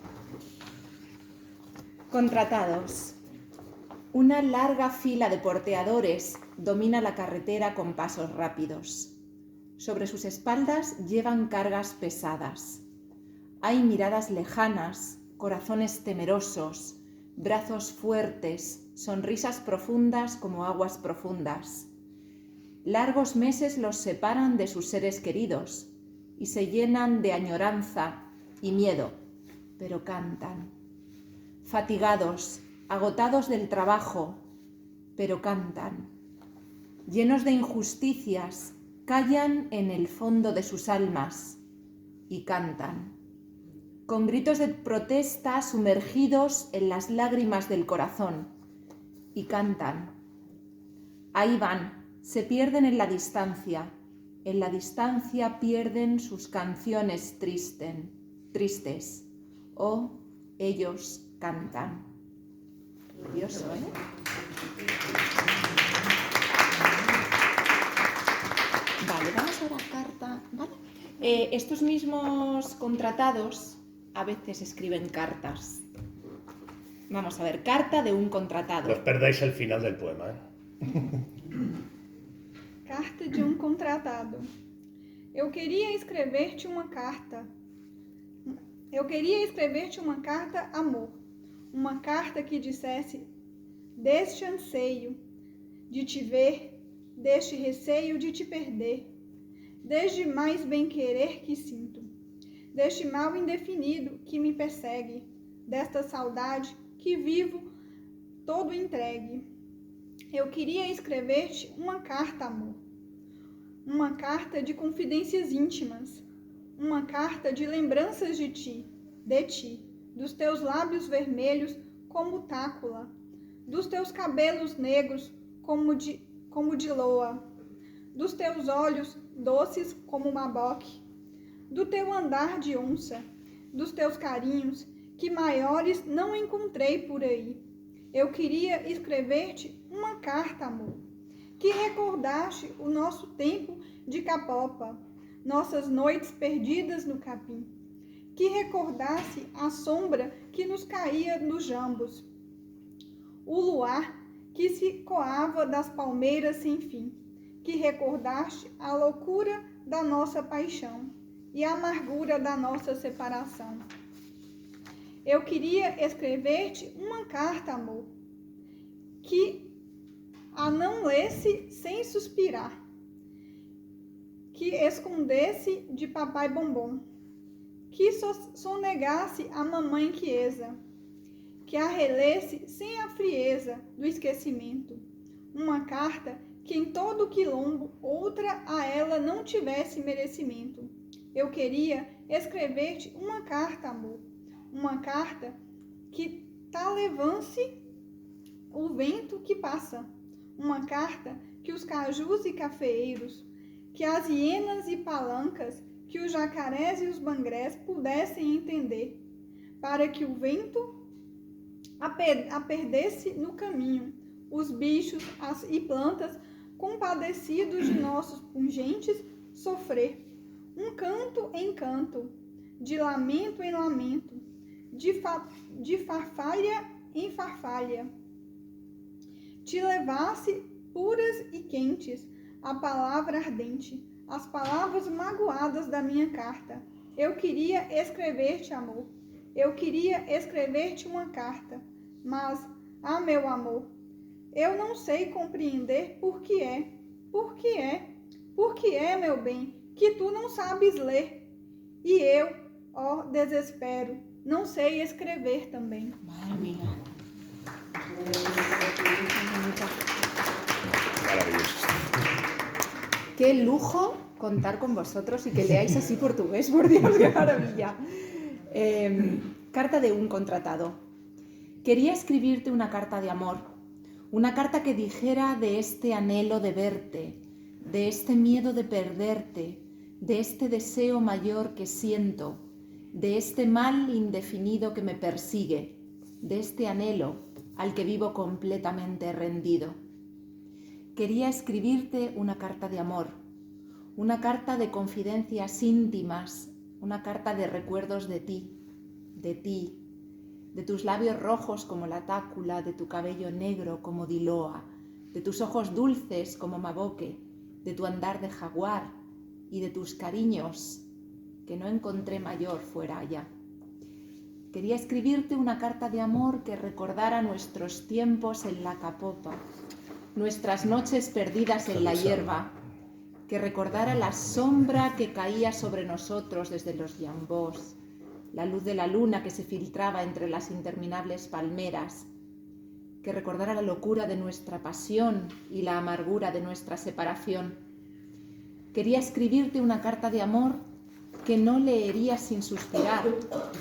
Contratados. Una larga fila de porteadores domina la carretera con pasos rápidos. Sobre sus espaldas llevan cargas pesadas. Hay miradas lejanas, corazones temerosos, brazos fuertes, sonrisas profundas como aguas profundas. Largos meses los separan de sus seres queridos y se llenan de añoranza y miedo, pero cantan. Fatigados, agotados del trabajo, pero cantan. Llenos de injusticias, callan en el fondo de sus almas y cantan. Con gritos de protesta sumergidos en las lágrimas del corazón y cantan. Ahí van, se pierden en la distancia pierden sus canciones tristes. Oh, ellos cantan. Curioso, ¿eh? Vale, vamos ahora a carta, ¿vale? Estos mismos contratados a veces escriben cartas. Vamos a ver, carta de un contratado. No os perdáis el final del poema, ¿eh? Carta de um contratado. Eu queria escrever-te uma carta. Amor. Uma carta que dissesse deste anseio de te ver, deste receio de te perder, desde mais bem-querer que sinto, deste mal indefinido que me persegue, desta saudade que vivo todo entregue. Eu queria escrever-te uma carta, amor. Uma carta de confidências íntimas. Uma carta de lembranças de ti, dos teus lábios vermelhos como tácula, dos teus cabelos negros como de loa, dos teus olhos doces como maboque, do teu andar de onça, dos teus carinhos que maiores não encontrei por aí. Eu queria escrever-te uma carta, amor, que recordaste o nosso tempo de capopa, nossas noites perdidas no capim, que recordasse a sombra que nos caía nos jambos, o luar que se coava das palmeiras sem fim, que recordaste a loucura da nossa paixão e a amargura da nossa separação. Eu queria escrever-te uma carta, amor, que a não lesse sem suspirar, que escondesse de papai bombom, que sonegasse a mamãe quiesa, que a relesse sem a frieza do esquecimento. Uma carta que em todo quilombo outra a ela não tivesse merecimento. Eu queria escrever-te uma carta, amor, uma carta que levance o vento que passa, uma carta que os cajus e cafeeiros, que as hienas e palancas, que os jacarés e os bangrés pudessem entender, para que o vento a perdesse no caminho, os bichos e plantas compadecidos de nossos pungentes sofrer. Um canto em canto, de lamento em lamento, de farfalha em farfalha. Te levasse puras e quentes a palavra ardente, as palavras magoadas da minha carta. Eu queria escrever-te, amor. Eu queria escrever-te uma carta, mas, meu amor, eu não sei compreender por que é, meu bem, que tu não sabes ler. E eu, ó desespero, não sei escrever também. Madre mía. Maravilloso. Qué lujo contar con vosotros y que leáis así portugués, por Dios, qué maravilla. Carta de un contratado. Quería escribirte una carta de amor, una carta que dijera de este anhelo de verte, de este miedo de perderte, de este deseo mayor que siento, de este mal indefinido que me persigue, de este anhelo al que vivo completamente rendido. Quería escribirte una carta de amor, una carta de confidencias íntimas, una carta de recuerdos de ti, de tus labios rojos como la tácula, de tu cabello negro como Diloa, de tus ojos dulces como Maboque, de tu andar de jaguar y de tus cariños que no encontré mayor fuera allá. Quería escribirte una carta de amor que recordara nuestros tiempos en la capopa, nuestras noches perdidas en la hierba, que recordara la sombra que caía sobre nosotros desde los llambós, la luz de la luna que se filtraba entre las interminables palmeras, que recordara la locura de nuestra pasión y la amargura de nuestra separación. Quería escribirte una carta de amor que no leerías sin suspirar,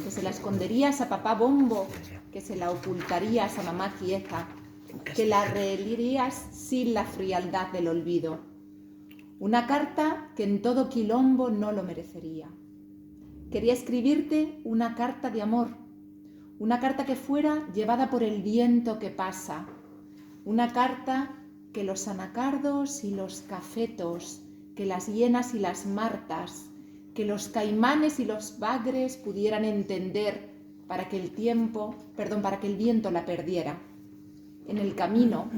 que se la esconderías a papá Bombo, que se la ocultarías a mamá Quieta, que la releerías sin la frialdad del olvido. Una carta que en todo quilombo no lo merecería. Quería escribirte una carta de amor, una carta que fuera llevada por el viento que pasa, una carta que los anacardos y los cafetos, que las hienas y las martas, que los caimanes y los bagres pudieran entender para que el viento la perdiera. En el camino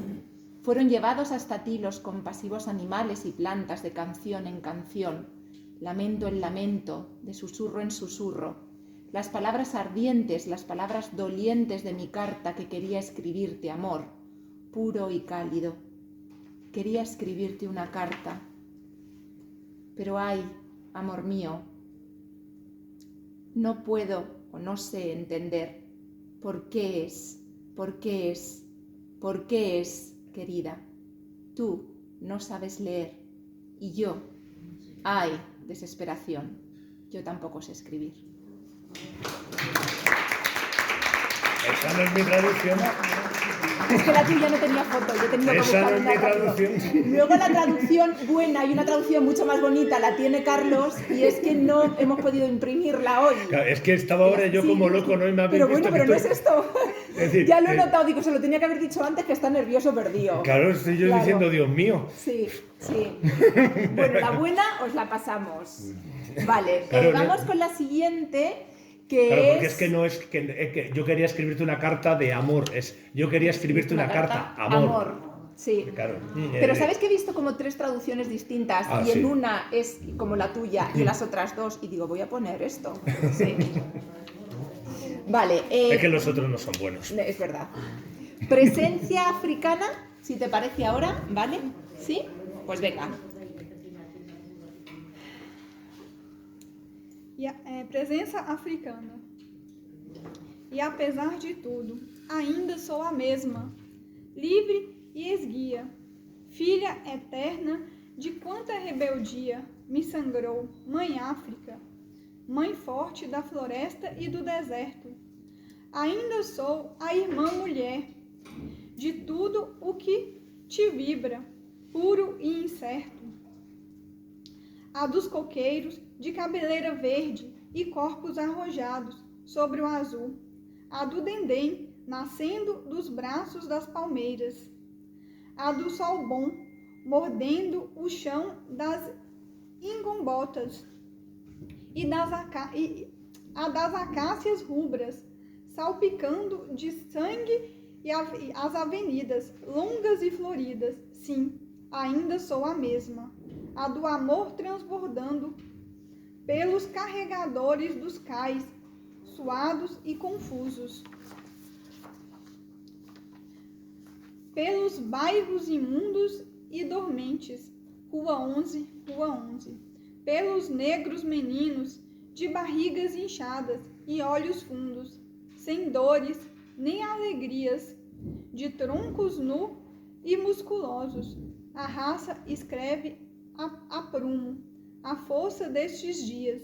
fueron llevados hasta ti los compasivos animales y plantas de canción en canción, lamento en lamento, de susurro en susurro, las palabras ardientes, las palabras dolientes de mi carta que quería escribirte, amor, puro y cálido. Quería escribirte una carta, pero ay, amor mío, no puedo o no sé entender por qué es, querida. Tú no sabes leer y yo, ay, desesperación, yo tampoco sé escribir. Esa no es mi traducción. Es que la tuya no tenía foto, yo tenía que Esa buscar no es una mi rápido. traducción. Luego la traducción buena y una traducción mucho más bonita la tiene Carlos y es que no hemos podido imprimirla hoy. Claro, es que estaba ahora yo Sí, como loco, ¿no? Y me habéis pero visto bueno, pero que no es esto. Es decir, Ya lo he notado, digo, se lo tenía que haber dicho antes que está nervioso perdido. Claro, estoy yo Claro. diciendo, Dios mío. Sí, sí. Bueno, la buena os la pasamos. Vale, Claro, vamos con la siguiente, que Claro, porque es... es que no es que yo quería escribirte una carta de amor, yo quería escribirte una carta amor. Sí. Claro. Pero ¿sabes que he visto como 3 traducciones distintas y en sí. una es como la tuya y en las otras 2 y digo, voy a poner esto? Sí. Vale. Es que los otros no son buenos. Es verdad. Presencia africana, si te parece ahora, ¿vale? ¿Sí? Pues venga. Presença africana. E apesar de tudo, ainda sou a mesma, livre e esguia, filha eterna de quanta rebeldia me sangrou, mãe África, mãe forte da floresta e do deserto. Ainda sou a irmã mulher de tudo o que te vibra, puro e incerto. A dos coqueiros de cabeleira verde e corpos arrojados sobre o azul. A do dendém nascendo dos braços das palmeiras. A do sol bom mordendo o chão das ingombotas e a das acácias rubras, salpicando de sangue e as avenidas, longas e floridas. Sim, ainda sou a mesma, a do amor transbordando pelos carregadores dos cais, suados e confusos, pelos bairros imundos e dormentes, Rua 11, pelos negros meninos de barrigas inchadas e olhos fundos, sem dores nem alegrias, de troncos nu e musculosos. A raça escreve a prumo a força destes dias,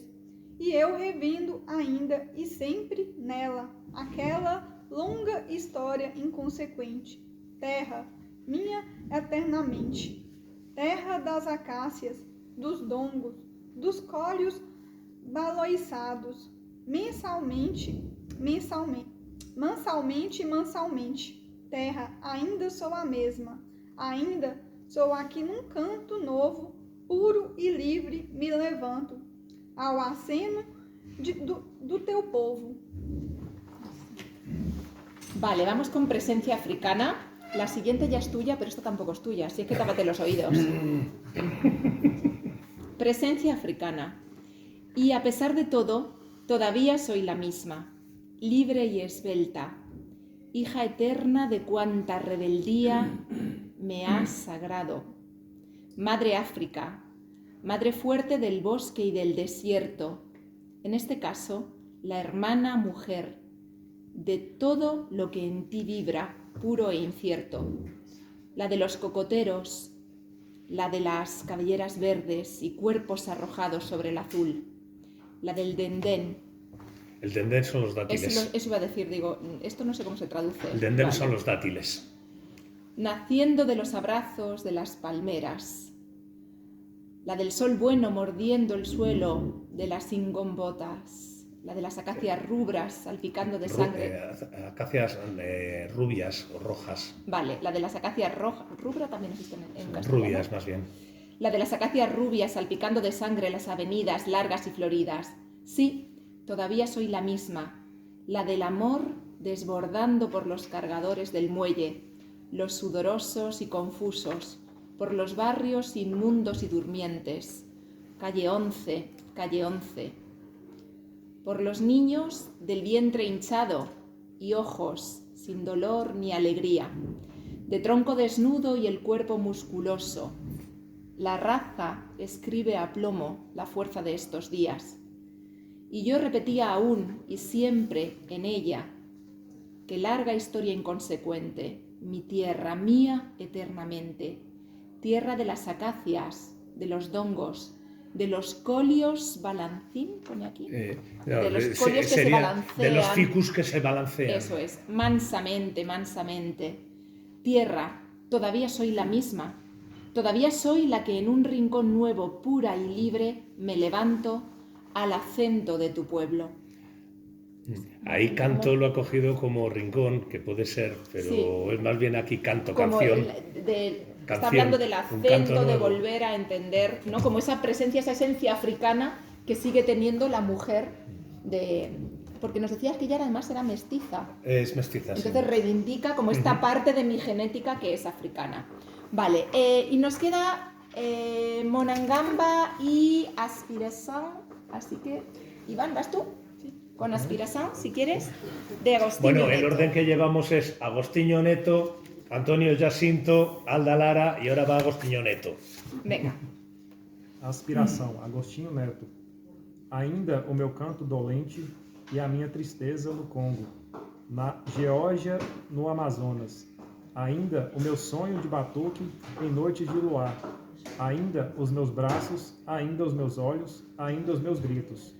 e eu revendo ainda e sempre nela aquela longa história inconsequente. Terra minha eternamente, terra das acácias, dos dongos, dos cólios baloiçados, mansalmente e mansalmente. Terra, ainda sou a mesma, ainda sou aqui num canto novo, puro e livre me levanto, ao aceno do teu povo. Vale, vamos con presencia africana. La siguiente ya es tuya, pero esta tampoco es tuya, así es que tápate los oídos. Presencia africana. Y a pesar de todo, todavía soy la misma, libre y esbelta, hija eterna de cuanta rebeldía me has sagrado. Madre África, madre fuerte del bosque y del desierto, en este caso, la hermana mujer de todo lo que en ti vibra, puro e incierto, la de los cocoteros, la de las cabelleras verdes y cuerpos arrojados sobre el azul, la del dendén. El dendén son los dátiles. Eso iba a decir, digo, esto no sé cómo se traduce. El dendén son los dátiles. Naciendo de los abrazos de las palmeras, la del sol bueno mordiendo el suelo de las ingombotas, la de las acacias rubras salpicando de sangre. Acacias rubias o rojas. Vale, la de las acacias rubra también existen en castellano. Rubias, más bien. La de las acacias rubias salpicando de sangre las avenidas largas y floridas. Sí, todavía soy la misma, la del amor desbordando por los cargadores del muelle, los sudorosos y confusos, por los barrios inmundos y durmientes. Calle 11, por los niños del vientre hinchado y ojos sin dolor ni alegría, de tronco desnudo y el cuerpo musculoso. La raza escribe a plomo la fuerza de estos días. Y yo repetía aún y siempre en ella, que larga historia inconsecuente, mi tierra, mía eternamente, tierra de las acacias, de los dongos, de los colios balancín, pone aquí, de los colios que se balancean, de los ficus que se balancean. Eso es, mansamente. Tierra, todavía soy la misma, todavía soy la que en un rincón nuevo, pura y libre, me levanto al acento de tu pueblo. Ahí canto lo ha cogido como rincón, que puede ser, pero sí, es más bien aquí canto, como canción. Está hablando del acento, de volver a entender, ¿no? Como esa presencia, esa esencia africana que sigue teniendo la mujer, porque nos decías que ella además era mestiza. Es mestiza, entonces sí, reivindica como esta parte de mi genética que es africana. Vale, y nos queda Monangamba y Aspiración, así que, Iván, ¿vas tú? Con Aspiración, si quieres, de Agostinho Neto. Bueno, el orden que llevamos es Agostinho Neto, Antonio Jacinto, Alda Lara e agora vai Agostinho Neto. Venga. Aspiração, Agostinho Neto. Ainda o meu canto dolente e a minha tristeza no Congo, na Geórgia, no Amazonas. Ainda o meu sonho de batuque em noites de luar. Ainda os meus braços, ainda os meus olhos, ainda os meus gritos.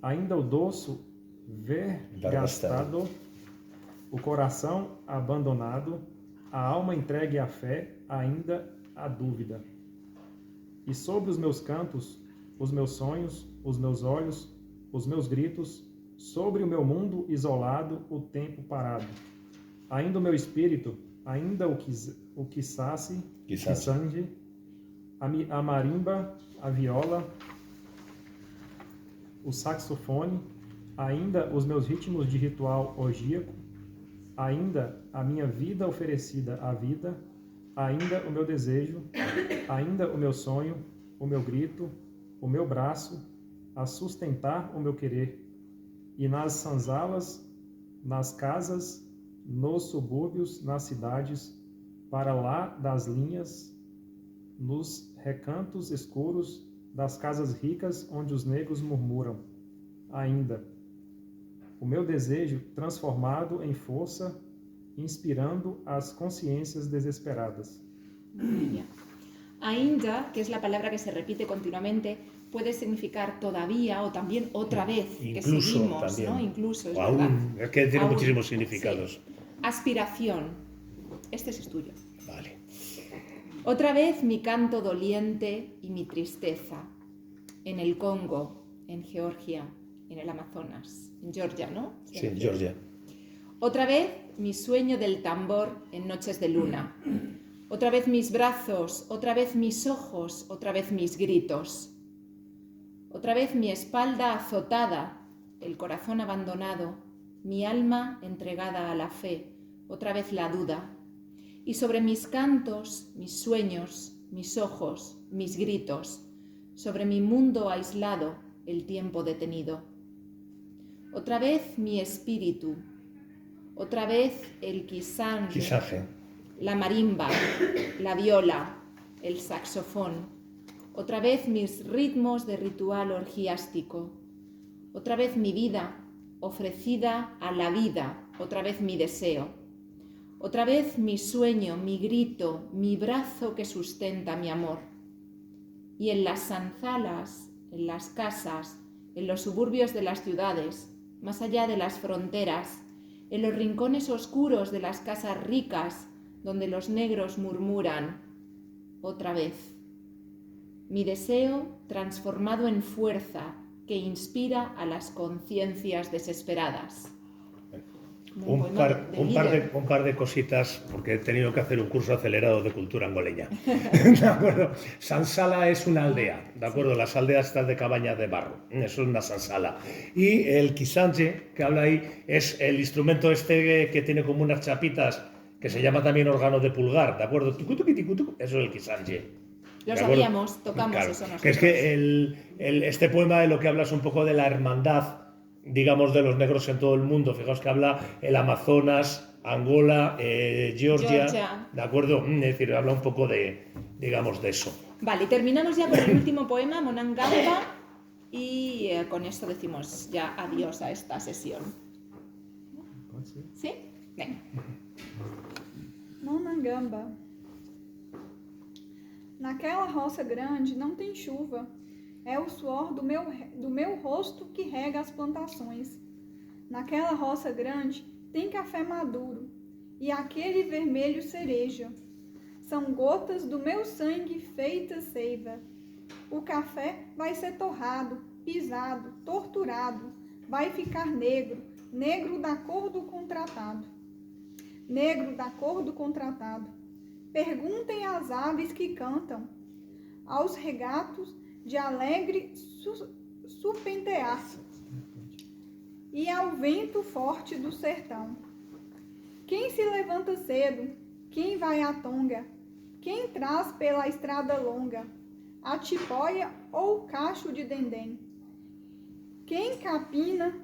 Ainda o dorso vergastado, o coração abandonado, a alma entregue à fé, ainda a dúvida. E sobre os meus cantos, os meus sonhos, os meus olhos, os meus gritos, sobre o meu mundo isolado, o tempo parado. Ainda o meu espírito, ainda o Kisasi, a marimba, a viola, o saxofone, ainda os meus ritmos de ritual orgíaco, ainda a minha vida oferecida à vida, ainda o meu desejo, ainda o meu sonho, o meu grito, o meu braço, a sustentar o meu querer. E nas sanzalas, nas casas, nos subúrbios, nas cidades, para lá das linhas, nos recantos escuros das casas ricas onde os negros murmuram, ainda. O meu desejo transformado em força, inspirando as conciencias desesperadas. Ainda, que es la palabra que se repite continuamente, puede significar todavía o también otra vez, que seguimos, también. ¿no? Incluso, es o verdad. Aún, es que tiene Aún, muchísimos significados. Sí. Aspiración. Este es tuyo. Vale. Otra vez mi canto doliente y mi tristeza. En el Congo, en Georgia, en el Amazonas, en Georgia, ¿no? Sí, en Georgia. Otra vez mi sueño del tambor en noches de luna. Otra vez mis brazos, otra vez mis ojos, otra vez mis gritos. Otra vez mi espalda azotada, el corazón abandonado, mi alma entregada a la fe, otra vez la duda. Y sobre mis cantos, mis sueños, mis ojos, mis gritos, sobre mi mundo aislado, el tiempo detenido. Otra vez mi espíritu, otra vez el quisange, la marimba, la viola, el saxofón. Otra vez mis ritmos de ritual orgiástico. Otra vez mi vida ofrecida a la vida. Otra vez mi deseo. Otra vez mi sueño, mi grito, mi brazo que sustenta mi amor. Y en las sanzalas, en las casas, en los suburbios de las ciudades, más allá de las fronteras, en los rincones oscuros de las casas ricas, donde los negros murmuran, otra vez. Mi deseo transformado en fuerza que inspira a las conciencias desesperadas. Un par de cositas, porque he tenido que hacer un curso acelerado de cultura angoleña. ¿De acuerdo? Sansala es una aldea, ¿de acuerdo? Las aldeas están de cabañas de barro, eso es una sansala. Y el quisange, que habla ahí, es el instrumento este que tiene como unas chapitas, que se llama también órgano de pulgar, ¿de acuerdo? Eso es el quisange. Lo sabíamos, tocamos claro, eso nosotros. Que es que este poema de lo que habla es un poco de la hermandad, digamos, de los negros en todo el mundo. Fijaos que habla el Amazonas, Angola, Georgia, ¿de acuerdo? Es decir, habla un poco de, digamos, de eso. Vale, y terminamos ya con el último poema, Monangamba, y con esto decimos ya adiós a esta sesión. ¿Sí? Venga. Monangamba. Naquela roça grande não tem chuva. É o suor do meu rosto que rega as plantações. Naquela roça grande tem café maduro e aquele vermelho cereja. São gotas do meu sangue feitas seiva. O café vai ser torrado, pisado, torturado. Vai ficar negro, negro da cor do contratado. Negro da cor do contratado. Perguntem às aves que cantam, aos regatos de alegre supentear, e ao vento forte do sertão. Quem se levanta cedo, quem vai à tonga, quem traz pela estrada longa, a tipóia ou cacho de dendém. Quem capina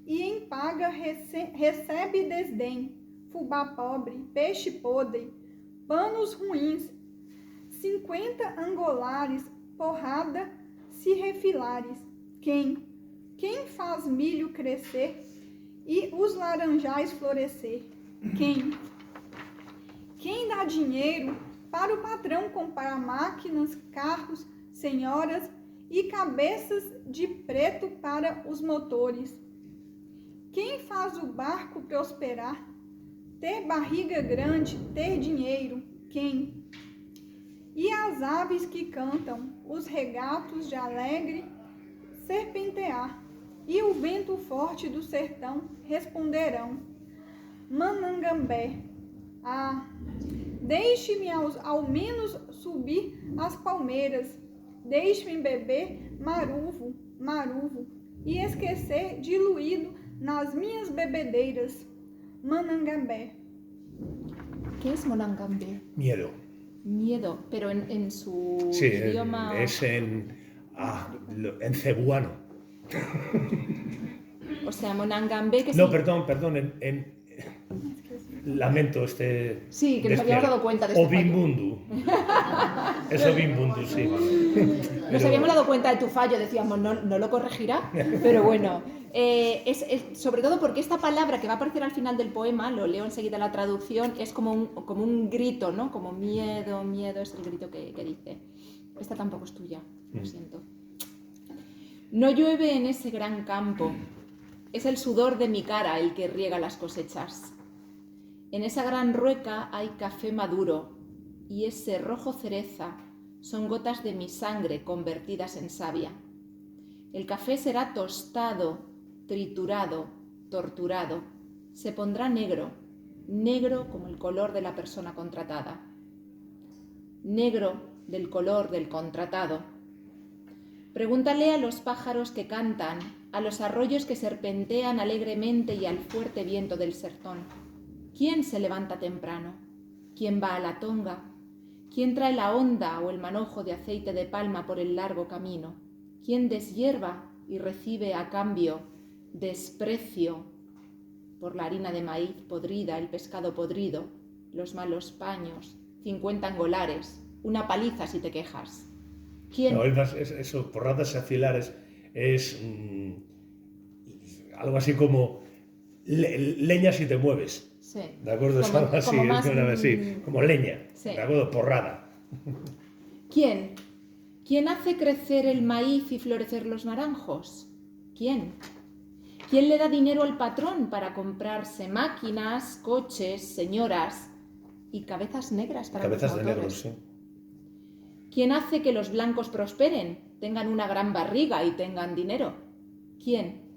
e em paga recebe desdém, fubá pobre, peixe podre, panos ruins, 50 angolares, porrada, se refilares. Quem faz milho crescer e os laranjais florescer? Quem dá dinheiro para o patrão comprar máquinas, carros, senhoras e cabeças de preto para os motores? Quem faz o barco prosperar? Ter barriga grande, ter dinheiro, quem? E as aves que cantam, os regatos de alegre serpentear, e o vento forte do sertão responderão. Manangambé, deixe-me ao menos subir as palmeiras, deixe-me beber maruvo, e esquecer diluído nas minhas bebedeiras. Manangambé. ¿Qué es Monangambé? Miedo. Miedo, pero en su Sí, idioma... es en cebuano. O sea, Monangambé que No, sí. perdón, lamento Sí, que nos habíamos dado cuenta de este Obimbundu. Es Obimbundu, sí. Nos habíamos dado cuenta de tu fallo, decíamos, no lo corregirá, pero bueno, sobre todo porque esta palabra que va a aparecer al final del poema, lo leo enseguida la traducción, es como un grito, ¿no? Como miedo, miedo, es el grito que dice. Esta tampoco es tuya, lo siento. No llueve en ese gran campo, es el sudor de mi cara el que riega las cosechas. En esa gran rueca hay café maduro y ese rojo cereza son gotas de mi sangre convertidas en savia. El café será tostado, triturado, torturado. Se pondrá negro, negro como el color de la persona contratada. Negro del color del contratado. Pregúntale a los pájaros que cantan, a los arroyos que serpentean alegremente y al fuerte viento del sertón. ¿Quién se levanta temprano? ¿Quién va a la tonga? ¿Quién trae la honda o el manojo de aceite de palma por el largo camino? ¿Quién deshierva y recibe a cambio desprecio por la harina de maíz podrida, el pescado podrido, los malos paños, 50 angolares, una paliza si te quejas? ¿Quién? No, eso, porradas axilares, es algo así como leña si te mueves. Sí. ¿De acuerdo? Como, Es así, como más, así, como leña. Sí. ¿De acuerdo? Porrada. ¿Quién? ¿Quién hace crecer el maíz y florecer los naranjos? ¿Quién? ¿Quién le da dinero al patrón para comprarse máquinas, coches, señoras y cabezas negras para Cabezas los de motores? negros, sí. ¿Quién hace que los blancos prosperen, tengan una gran barriga y tengan dinero? ¿Quién?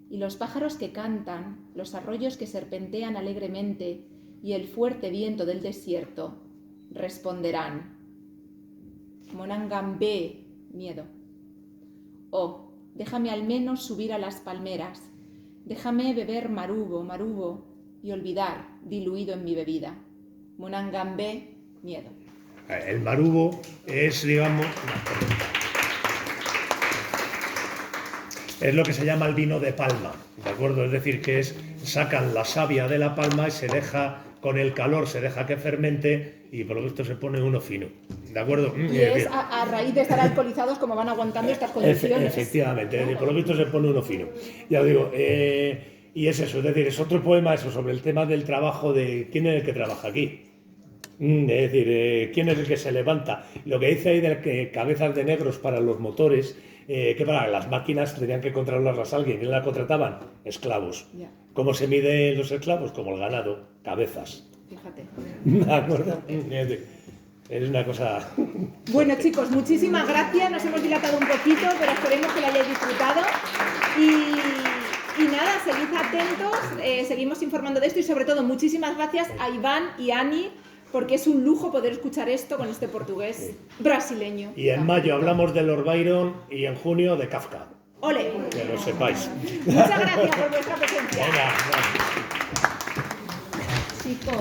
Y los pájaros que cantan, los arroyos que serpentean alegremente y el fuerte viento del desierto responderán: Monangambé, miedo. Oh, déjame al menos subir a las palmeras, déjame beber marubo, marubo y olvidar, diluido en mi bebida. Monangambé, miedo. El marubo es, digamos, es lo que se llama el vino de palma, ¿de acuerdo? Es decir, que sacan la savia de la palma y se deja, con el calor se deja que fermente y por lo visto se pone uno fino, ¿de acuerdo? Y es a raíz de estar alcoholizados como van aguantando estas condiciones. Efectivamente, por lo visto se pone uno fino. Ya os digo, y es eso, es decir, es otro poema eso sobre el tema del trabajo de quién es el que trabaja aquí. Es decir, quién es el que se levanta. Lo que dice ahí de que cabezas de negros para los motores, que para las máquinas tenían que controlarlas a alguien. ¿Quién la contrataban? Esclavos. Ya. ¿Cómo se miden los esclavos? Como el ganado, cabezas. Fíjate. ¿De acuerdo? Es una cosa... Bueno, chicos, muchísimas gracias. Nos hemos dilatado un poquito, pero esperemos que lo hayáis disfrutado. Y nada, seguid atentos, seguimos informando de esto y sobre todo muchísimas gracias a Iván y Ani, porque es un lujo poder escuchar esto con este portugués brasileño. Y en mayo hablamos de Lord Byron y en junio de Kafka. ¡Ole! Que lo sepáis. Muchas gracias por vuestra presencia. Venga, Chicos.